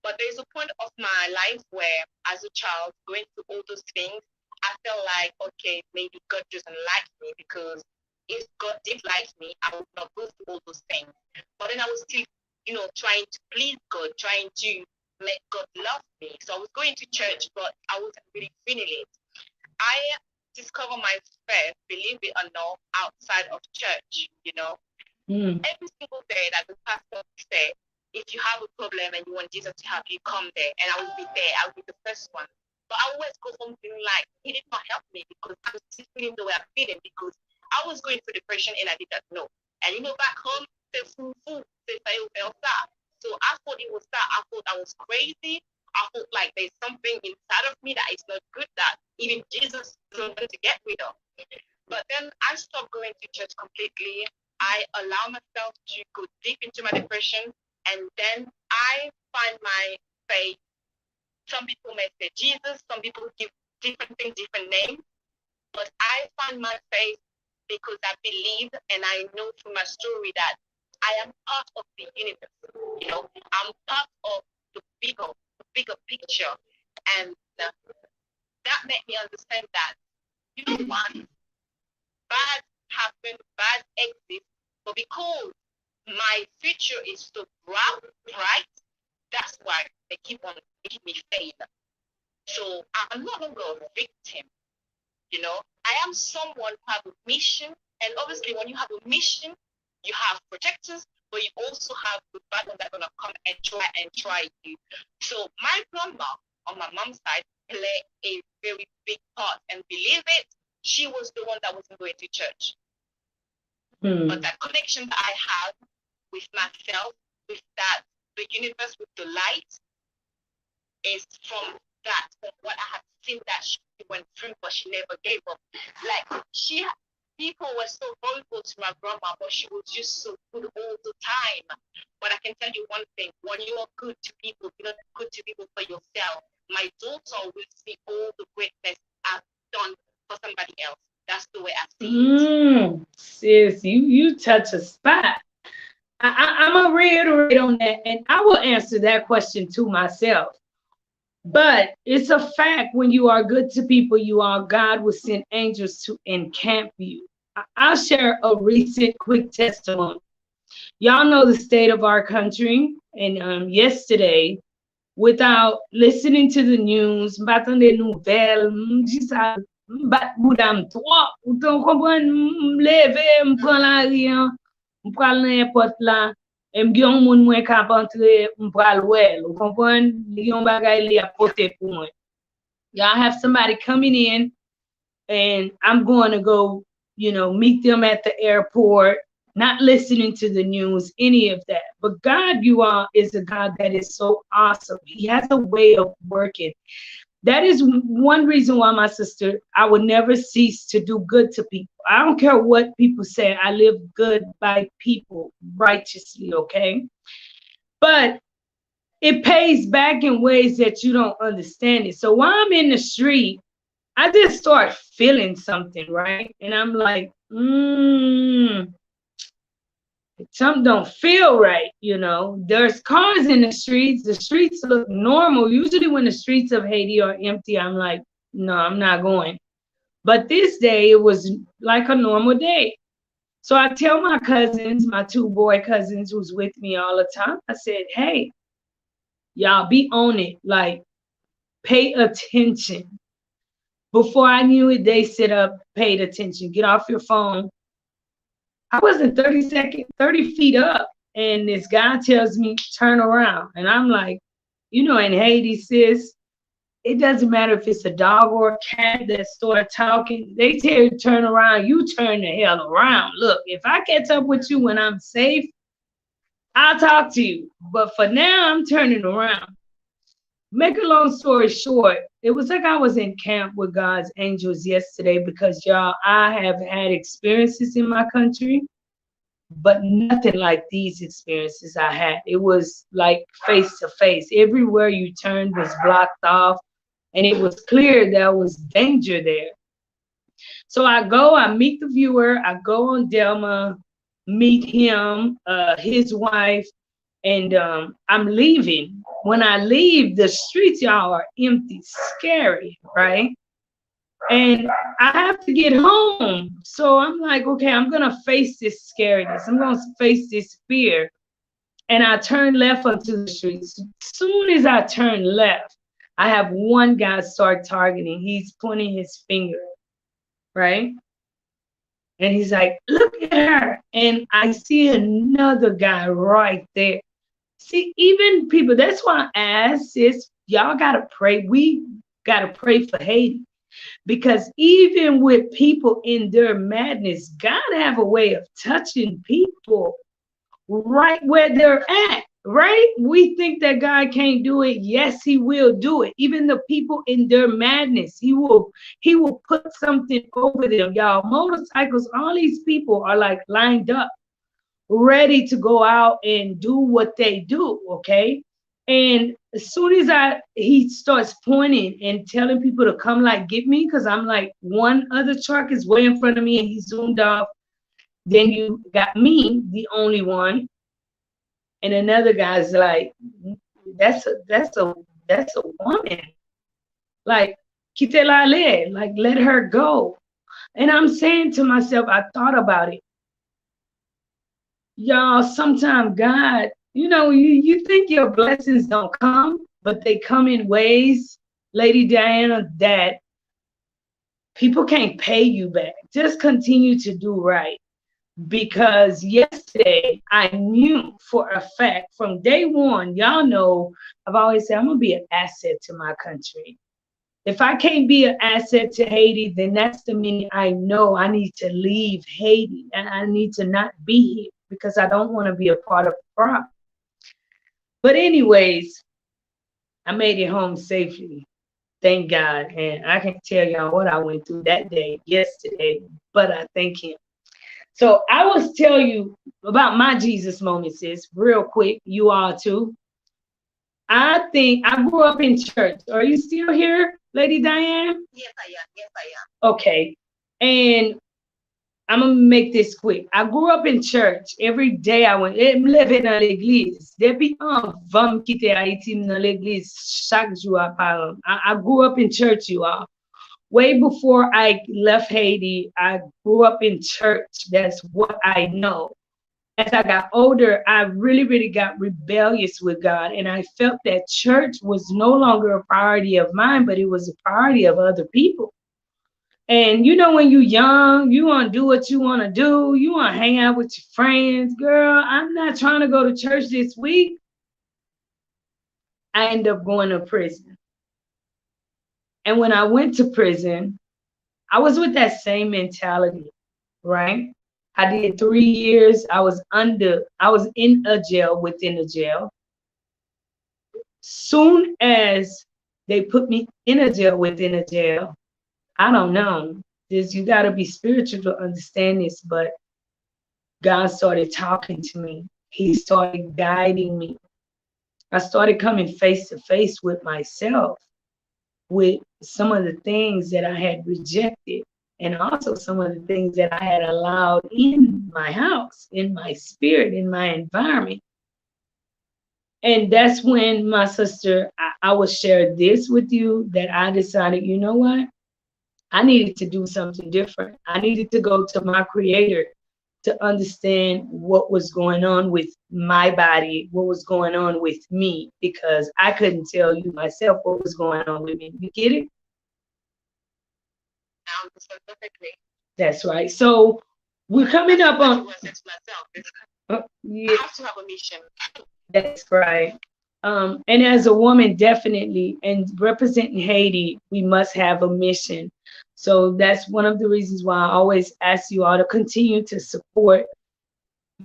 but there's a point of my life where, as a child, going through all those things, I felt like, okay, maybe God doesn't like me because if God did like me, I would not go through all those things. But then I was still, trying to please God, trying to make God love me. So I was going to church, but I wasn't really feeling it. I discovered my faith, believe it or not, outside of church, Every single day that the pastor said, if you have a problem and you want Jesus to help you, come there. And I will be there. I will be the first one. But I always go home feeling like he did not help me because I was still feeling the way I'm feeling because I was going through depression and I did not know. And back home, so I thought it was that. I thought I was crazy. I felt like there's something inside of me that is not good that even Jesus doesn't want to get rid of. But then I stopped going to church completely. I allow myself to go deep into my depression, and then I find my faith. Some people may say Jesus, some people give different things, different names, but I find my faith because I believe and I know through my story that I am part of the universe. I'm part of the bigger picture, and that made me understand that what, bad happen, bad exist, but because my future is so bright, that's why they keep on making me fail. So I'm no longer a victim. I am someone who have a mission, and obviously when you have a mission, you have protectors, but you also have the battle that's gonna come and try you. So my grandma on my mom's side played a very big part, and believe it, she was the one that wasn't going to church. But that connection that I have with myself, with the universe, with the light, is from what I have seen that she went through, but she never gave up. Like people were so vulnerable to my grandma, but she was just so good all the time. But I can tell you one thing: when you are good to people, you're not good to people for yourself. My daughter will see all the greatness I've done for somebody else. That's the way I see it. Sis, you touch a spot. I'm gonna reiterate on that, and I will answer that question to myself. But it's a fact, when you are good to people, God will send angels to encamp you. I'll share a recent quick testimony. Y'all know the state of our country, and yesterday, without listening to the news, battant des nouvelles, bat boudam trop, ou ton kompren, leve, m'pran la riyan, m'pral nan n'importe la, m'gyon moun mwen kap entre, m'pral wel, ou kompren, yon bagay li apote pou mwen. Y'all have somebody coming in, and I'm going to go, meet them at the airport, not listening to the news, any of that. But God, is a God that is so awesome. He has a way of working. That is one reason why, my sister, I would never cease to do good to people. I don't care what people say. I live good by people righteously, okay? But it pays back in ways that you don't understand it. So while I'm in the street, I just start feeling something, right? And I'm like, something don't feel right, you know. There's cars in the streets. The streets look normal. Usually when the streets of Haiti are empty, I'm like, no, I'm not going. But this day, it was like a normal day. So I tell my cousins, my two boy cousins who's with me all the time, I said, hey, y'all be on it. Like, pay attention. Before I knew it, they sit up, paid attention. Get off your phone. I wasn't 30 feet up. And this guy tells me, turn around. And I'm like, you know, in Haiti, sis, it doesn't matter if it's a dog or a cat that start talking. They tell you to turn around. You turn the hell around. Look, if I catch up with you when I'm safe, I'll talk to you. But for now, I'm turning around. Make a long story short, it was like I was in camp with God's angels yesterday because, y'all, I have had experiences in my country, but nothing like these experiences I had. It was like face to face. Everywhere you turned was blocked off, and it was clear there was danger there. So I meet the viewer, I go on Delma, meet him, his wife, and I'm leaving. When I leave, the streets, y'all, are empty, scary, right? And I have to get home. So I'm like, okay, I'm going to face this scariness. I'm going to face this fear. And I turn left onto the streets. As soon as I turn left, I have one guy start targeting. He's pointing his finger, right? And he's like, look at her. And I see another guy right there. See, even people, that's why I ask, sis, y'all got to pray. We got to pray for Haiti. Because even with people in their madness, God have a way of touching people right where they're at, right? We think that God can't do it. Yes, he will do it. Even the people in their madness, he will put something over them. Y'all, motorcycles, all these people are like lined up, ready to go out and do what they do, okay? And as soon as he starts pointing and telling people to come, like, get me, because I'm like, one other truck is way in front of me and he zoomed off. Then you got me, the only one. And another guy's like, that's a woman. Like, quitte la le, like, let her go. And I'm saying to myself, I thought about it. Y'all, sometimes God, you know, you think your blessings don't come, but they come in ways, Lady Dayane, that people can't pay you back. Just continue to do right. Because yesterday, I knew for a fact from day one, y'all know, I've always said, I'm going to be an asset to my country. If I can't be an asset to Haiti, then that's the meaning I know I need to leave Haiti and I need to not be here because I don't want to be a part of the problem. But anyways, I made it home safely. Thank God. And I can tell y'all what I went through that day yesterday, but I thank him. So I was tell you about my Jesus moment, sis, real quick. You all too. I think I grew up in church. Are you still here, Lady Dayane? Yes, I am. Yes, I am. Okay. And I'm going to make this quick. I grew up in church. Every day I went, je me levais dans l'église. Depuis avant de quitter Haïti, dans l'église, chaque jour à parler. I grew up in church, you all. Way before I left Haiti, I grew up in church. That's what I know. As I got older, I really got rebellious with God. And I felt that church was no longer a priority of mine, but it was a priority of other people. And you know, when you're young, you want to do what you want to do. You want to hang out with your friends. Girl, I'm not trying to go to church this week. I ended up going to prison. And when I went to prison, I was with that same mentality, right? I did 3 years. I was in a jail within a jail. Soon as They put me in a jail within a jail. I don't know. This, you got to be spiritual to understand this, but God started talking to me. He started guiding me. I started coming face to face with myself, with some of the things that I had rejected, and also some of the things that I had allowed in my house, in my spirit, in my environment. And that's when, my sister, I will share this with you, that I decided, you know what? I needed to do something different. I needed to go to my creator to understand what was going on with my body, what was going on with me, because I couldn't tell you myself what was going on with me. You get it? Perfectly. That's right. So we're coming up on. Yeah. I have to have a mission. That's right. And as a woman, definitely, and representing Haiti, we must have a mission. So that's one of the reasons why I always ask you all to continue to support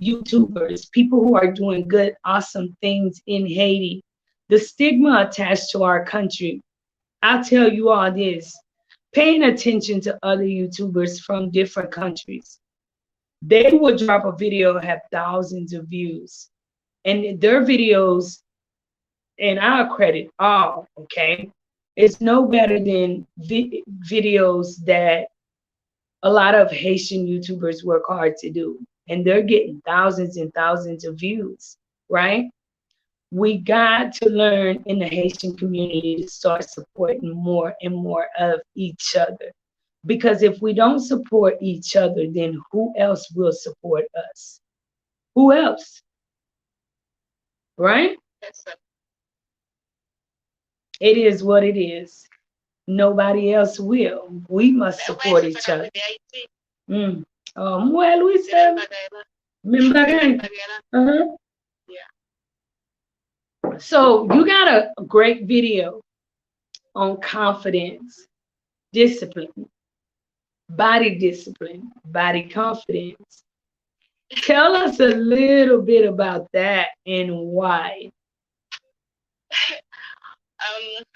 YouTubers, people who are doing good, awesome things in Haiti. The stigma attached to our country, I'll tell you all this, paying attention to other YouTubers from different countries. They will drop a video, have thousands of views, and their videos, and I'll credit all, okay? It's no better than videos that a lot of Haitian YouTubers work hard to do, and they're getting thousands and thousands of views, right? We got to learn in the Haitian community to start supporting more and more of each other. Because if we don't support each other, then who else will support us? Who else? Right? It is what it is. Nobody else will. We must support each other. Well, we said, uh-huh. So you got a great video on confidence, discipline, body confidence. Tell us a little bit about that and why.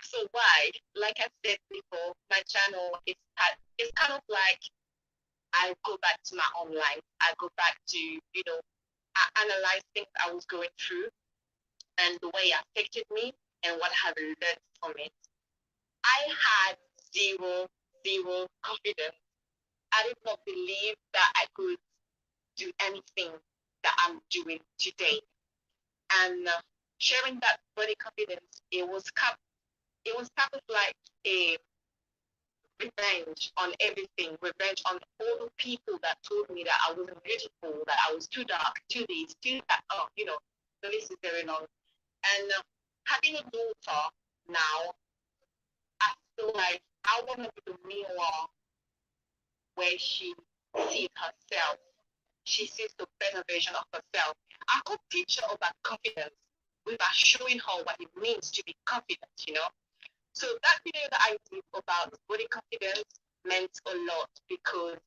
So why? Like I said before, my channel is kind of like I go back to my own life. I go back to, I analyze things I was going through and the way it affected me and what I have learned from it. I had zero confidence. I did not believe that I could do anything that I'm doing today. And sharing that body confidence, it was kind of like a revenge on everything, revenge on all the people that told me that I wasn't beautiful, that I was too dark, too this, too that. Oh, the list is very long. And having a daughter now, I feel like I want to be the mirror where she sees herself. She sees the better version of herself. I could teach her about confidence without showing her what it means to be confident, So that video that I did about body confidence meant a lot because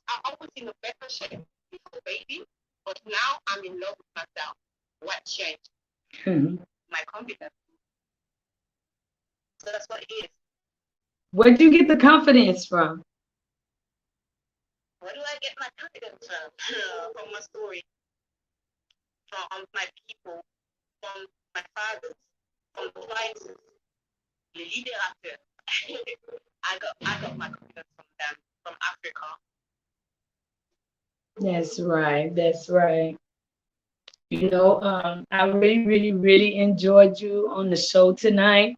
I was in a better shape before baby, but now I'm in love with myself. What changed? My confidence. So that's what it is. Where'd you get the confidence from? Where do I get my confidence from? From my story, from my people, from my fathers, from the writers, the leader. I got my confidence from them, from Africa. That's right. That's right. I really enjoyed you on the show tonight.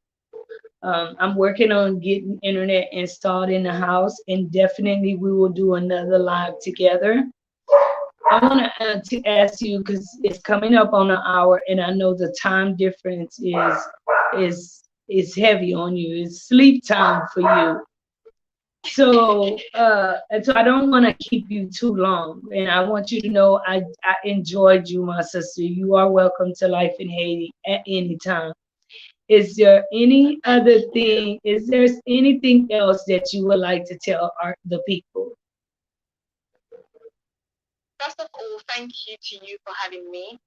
I'm working on getting internet installed in the house, and definitely we will do another live together. I want to ask you, because it's coming up on an hour, and I know the time difference is heavy on you. It's sleep time for you. So and so I don't want to keep you too long, and I want you to know I enjoyed you, my sister. You are welcome to Life in Haiti at any time. Is there any other thing? Is there anything else that you would like to tell the people? First of all, thank you to you for having me.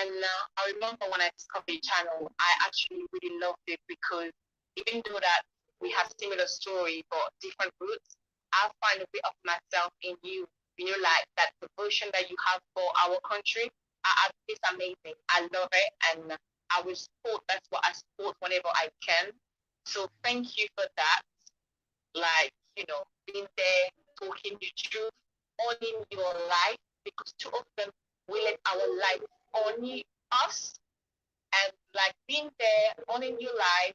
And I remember when I discovered your channel, I actually really loved it because even though that we have similar story but different roots, I find a bit of myself in you. You know, like that devotion that you have for our country. It's amazing. I love it, and I will support. That's what I support whenever I can. So thank you for that. Like, you know, being there, talking the truth, owning your life, because two of them will let our life own us, and like being there, owning your life,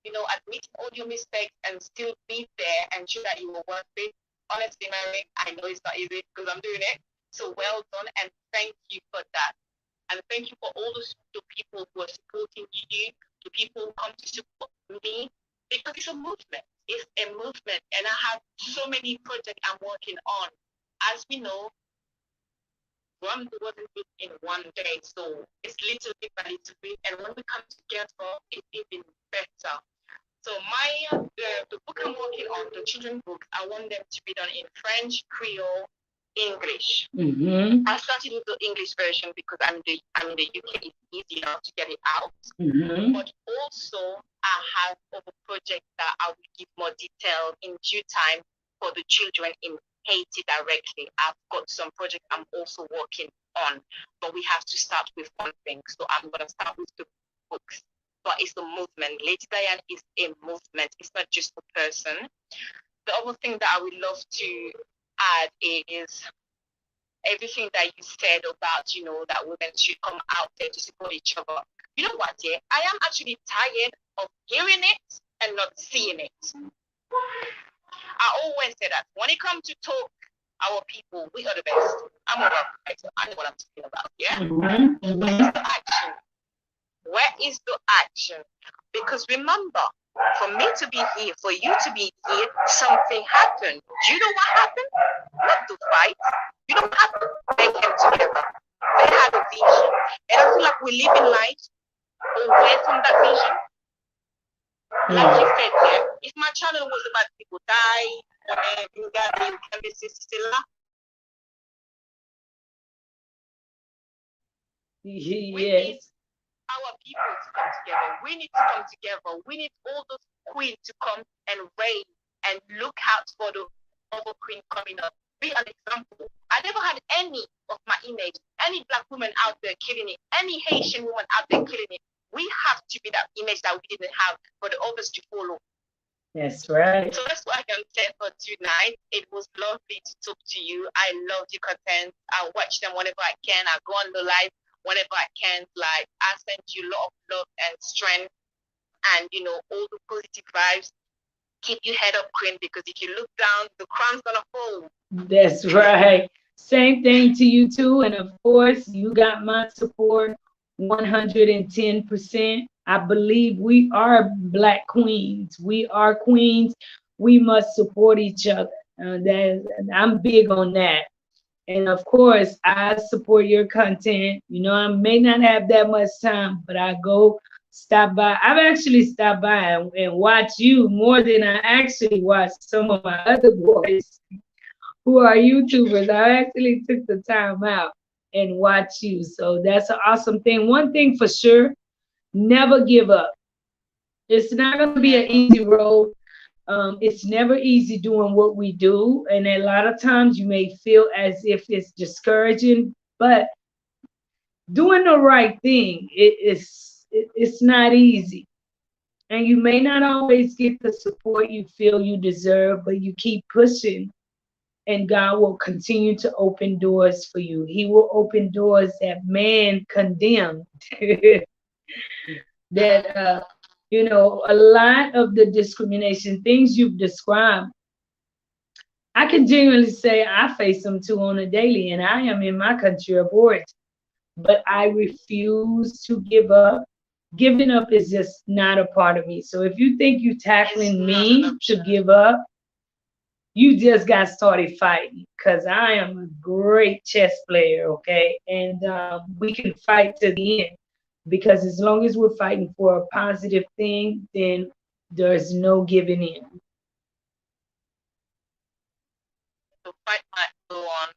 you know, admitting all your mistakes and still be there and show that you were worth it. Honestly, Mary, I know it's not easy because I'm doing it. So well done, and thank you for that. And thank you for all the people who are supporting you, the people who come to support me, because it's a movement. It's a movement, and I have so many projects I'm working on. As we know, Rome wasn't built in one day, so it's little bit by little bit, and when we come together, it's even better. So the book I'm working on, the children's books, I want them to be done in French, Creole, English. I started with the English version because I'm in the UK. It's easier to get it out. But also, I have other projects that I will give more detail in due time for the children in Haiti directly. I've got some projects I'm also working on, but we have to start with one thing. So I'm going to start with the books. But it's a movement. Lady Dayane is a movement. It's not just a person. The other thing that I would love to add is everything that you said about, you know, that women should come out there to support each other. You know what, yeah? I am actually tired of hearing it and not seeing it. I always say that when it comes to talk, our people, we are the best. I'm a right, so I know what I'm talking about, yeah? Where's the action? Where is the action? Because remember, for me to be here, for you to be here, something happened. Do you know what happened? Not to fight. You know what happened? They came together. They had a vision. And I feel like we live in life away from that vision. Like you said, yeah, if my channel was about people die, or can be still up. Yes. Our people to come together. We need to come together. We need all those queens to come and reign and look out for the other queen coming up. Be an example. I never had any of my image, any black woman out there killing it, any Haitian woman out there killing it. We have to be that image that we didn't have for the others to follow. That's right. So that's what I can say for tonight. It was lovely to talk to you. I love your content. I watch them whenever I can. I go on the live whenever I can. Like, I send you a lot of love and strength and, you know, all the positive vibes. Keep your head up, queen, because if you look down, the crown's gonna fall. That's right. Same thing to you too. And of course, you got my support 110%. I believe we are Black queens. We are queens. We must support each other. I'm big on that. And of course, I support your content. You know, I may not have that much time, but I go stop by. I've actually stopped by and watched you more than I actually watched some of my other boys who are YouTubers. I actually took the time out and watch you. So that's an awesome thing. One thing for sure, never give up. It's not going to be an easy road. It's never easy doing what we do. And a lot of times you may feel as if it's discouraging, but doing the right thing, it's not easy. And you may not always get the support you feel you deserve, but you keep pushing and God will continue to open doors for you. He will open doors that man condemned. That, you know, a lot of the discrimination, things you've described, I can genuinely say I face them too on a daily, and I am in my country of origin. But I refuse to give up. Giving up is just not a part of me. So if you think you're tackling me to give up, you just got started fighting, because I am a great chess player, okay? And we can fight to the end, because as long as we're fighting for a positive thing, then there's no giving in. The fight might go on.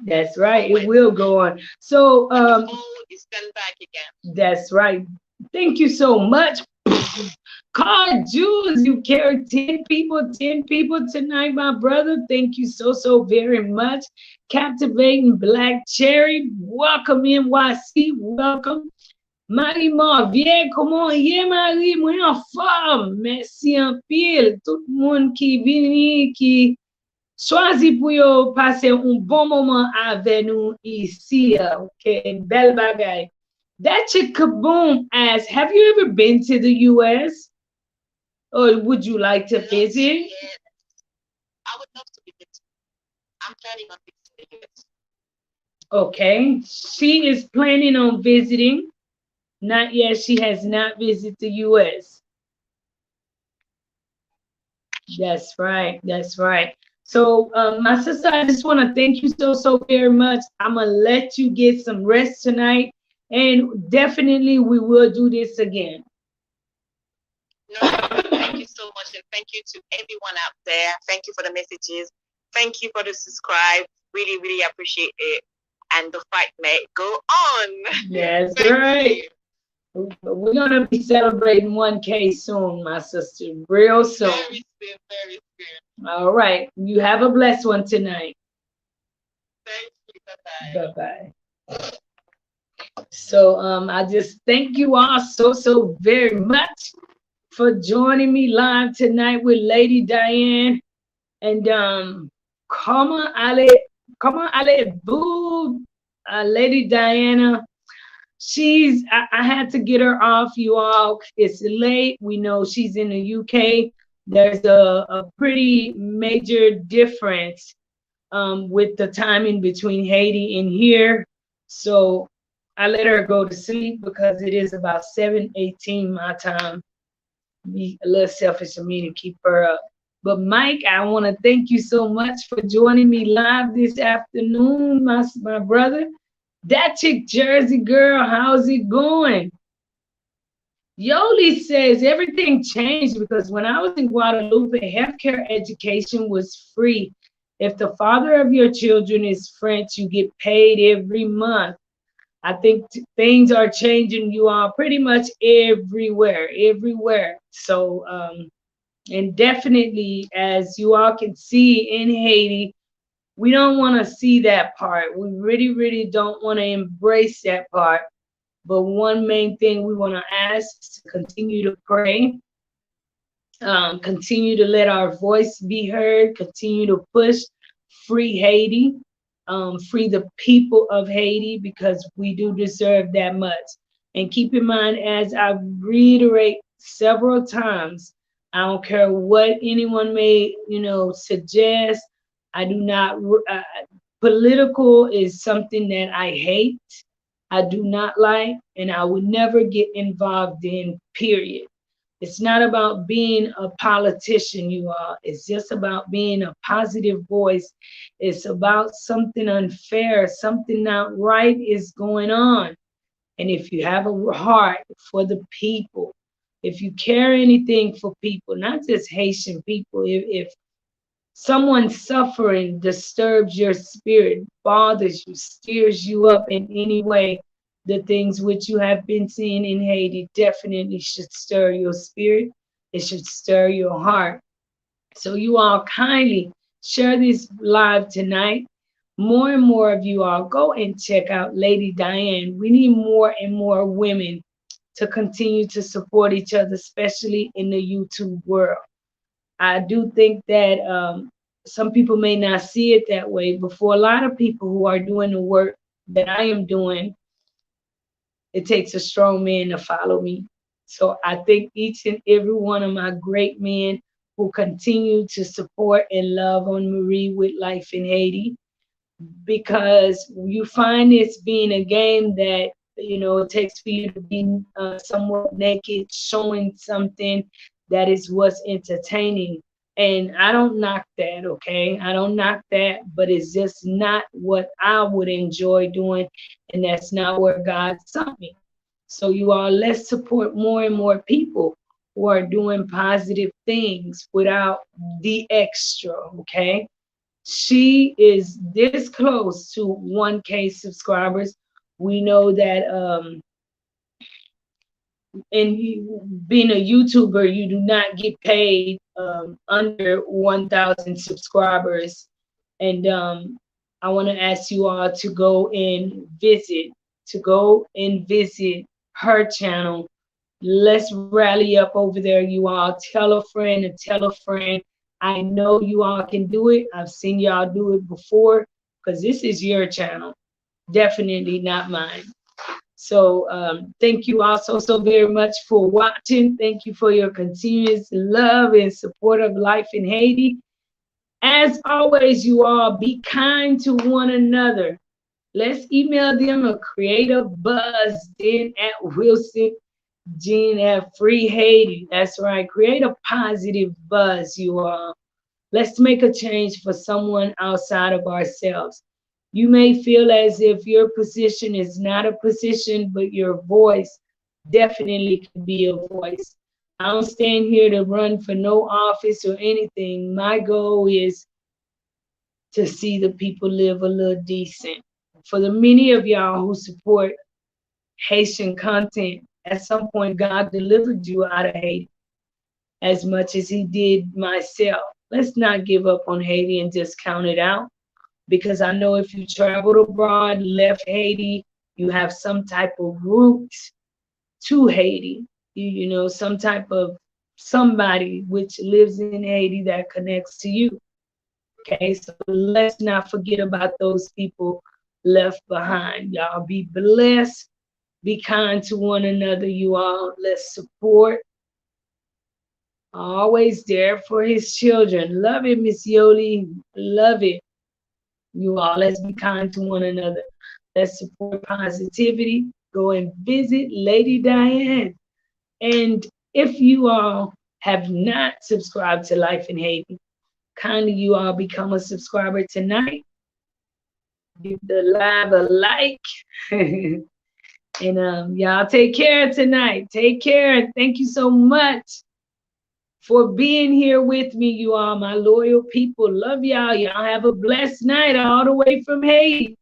That's right. It will go on. So it's done back again. That's right. Thank you so much. Card Jules, you carry 10 people tonight, my brother. Thank you so very much. Captivating Black Cherry, welcome NYC, welcome. Marie Marvier, comment hier Marie, moi en forme. Merci en pile. Tout le monde qui vient, qui choisit pour yo passer un bon moment avec nous ici. Okay, belle bagaille. That chick Kaboom asks, have you ever been to the US? Or would you like to visit? Yes, I would love to visit. I'm planning on visiting the US. Okay, she is planning on visiting. Not yet, she has not visited the US. That's right, that's right. So, my sister, I just want to thank you so very much. I'm going to let you get some rest tonight. And definitely we will do this again. No problem. Thank you so much. And thank you to everyone out there. Thank you for the messages. Thank you for the subscribe. Really appreciate it. And the fight may go on. Yes, right. We're going to be celebrating 1K soon, my sister. Real soon. Very soon. All right. You have a blessed one tonight. Thank you. Bye-bye. Bye-bye. So I just thank you all so very much for joining me live tonight with Lady Dayane and come on Ale boo, Lady Diana. I had to get her off, you all. It's late. We know she's in the UK. There's a pretty major difference with the timing between Haiti and here. So I let her go to sleep because it is about 7:18 my time. Be a little selfish of me to keep her up. But Mike, I want to thank you so much for joining me live this afternoon, my brother. That chick Jersey girl, how's it going? Yoli says everything changed because when I was in Guadalupe, healthcare education was free. If the father of your children is French, you get paid every month. I think things are changing, you all, pretty much everywhere. So, and definitely, as you all can see in Haiti, we don't want to see that part. We really don't want to embrace that part. But one main thing we want to ask is to continue to pray, continue to let our voice be heard, continue to push free Haiti, free the people of Haiti, because we do deserve that much. And keep in mind, as I reiterate several times, I don't care what anyone may, suggest. I do not, political is something that I hate. I do not like, and I would never get involved in, period. It's not about being a politician, you all. It's just about being a positive voice. It's about something unfair, something not right is going on. And if you have a heart for the people, if you care anything for people, not just Haitian people, if someone suffering disturbs your spirit, bothers you, steers you up in any way, the things which you have been seeing in Haiti definitely should stir your spirit. It should stir your heart. So you all kindly share this live tonight. More and more of you all go and check out Lady Dayane. We need more and more women to continue to support each other, especially in the YouTube world. I do think that some people may not see it that way, but for a lot of people who are doing the work that I am doing, it takes a strong man to follow me. So I thank each and every one of my great men who continue to support and love on Marie with Life in Haiti, because you find this being a game that, it takes for you to be somewhat naked, showing something that is what's entertaining. And I don't knock that, okay? I don't knock that, but it's just not what I would enjoy doing, and that's not where God sent me. So you all, let's support more and more people who are doing positive things without the extra, okay? She is this close to 1K subscribers. We know that and being a YouTuber, you do not get paid under 1,000 subscribers. And I want to ask you all to go and visit her channel. Let's rally up over there, you all. Tell a friend and tell a friend. I know you all can do it. I've seen y'all do it before, because this is your channel, definitely not mine. So thank you all so very much for watching. Thank you for your continuous love and support of Life in Haiti. As always, you all, be kind to one another. Let's email them a creative buzz then at Wilson Jean at Free Haiti. That's right. Create a positive buzz, you all. Let's make a change for someone outside of ourselves. You may feel as if your position is not a position, but your voice definitely can be a voice. I don't stand here to run for no office or anything. My goal is to see the people live a little decent. For the many of y'all who support Haitian content, at some point God delivered you out of Haiti as much as he did myself. Let's not give up on Haiti and just count it out, because I know if you traveled abroad, left Haiti, you have some type of roots to Haiti. You know, some type of somebody which lives in Haiti that connects to you. Okay, so let's not forget about those people left behind. Y'all be blessed. Be kind to one another, you all. Let's support. Always there for his children. Love it, Miss Yoli. Love it. You all, let's be kind to one another. Let's support positivity. Go and visit Lady Dayane. And if you all have not subscribed to Life in Haiti, kindly you all become a subscriber tonight. Give the live a like. And y'all take care tonight. Take care. Thank you so much for being here with me, you all, my loyal people. Love y'all. Y'all have a blessed night all the way from Haiti.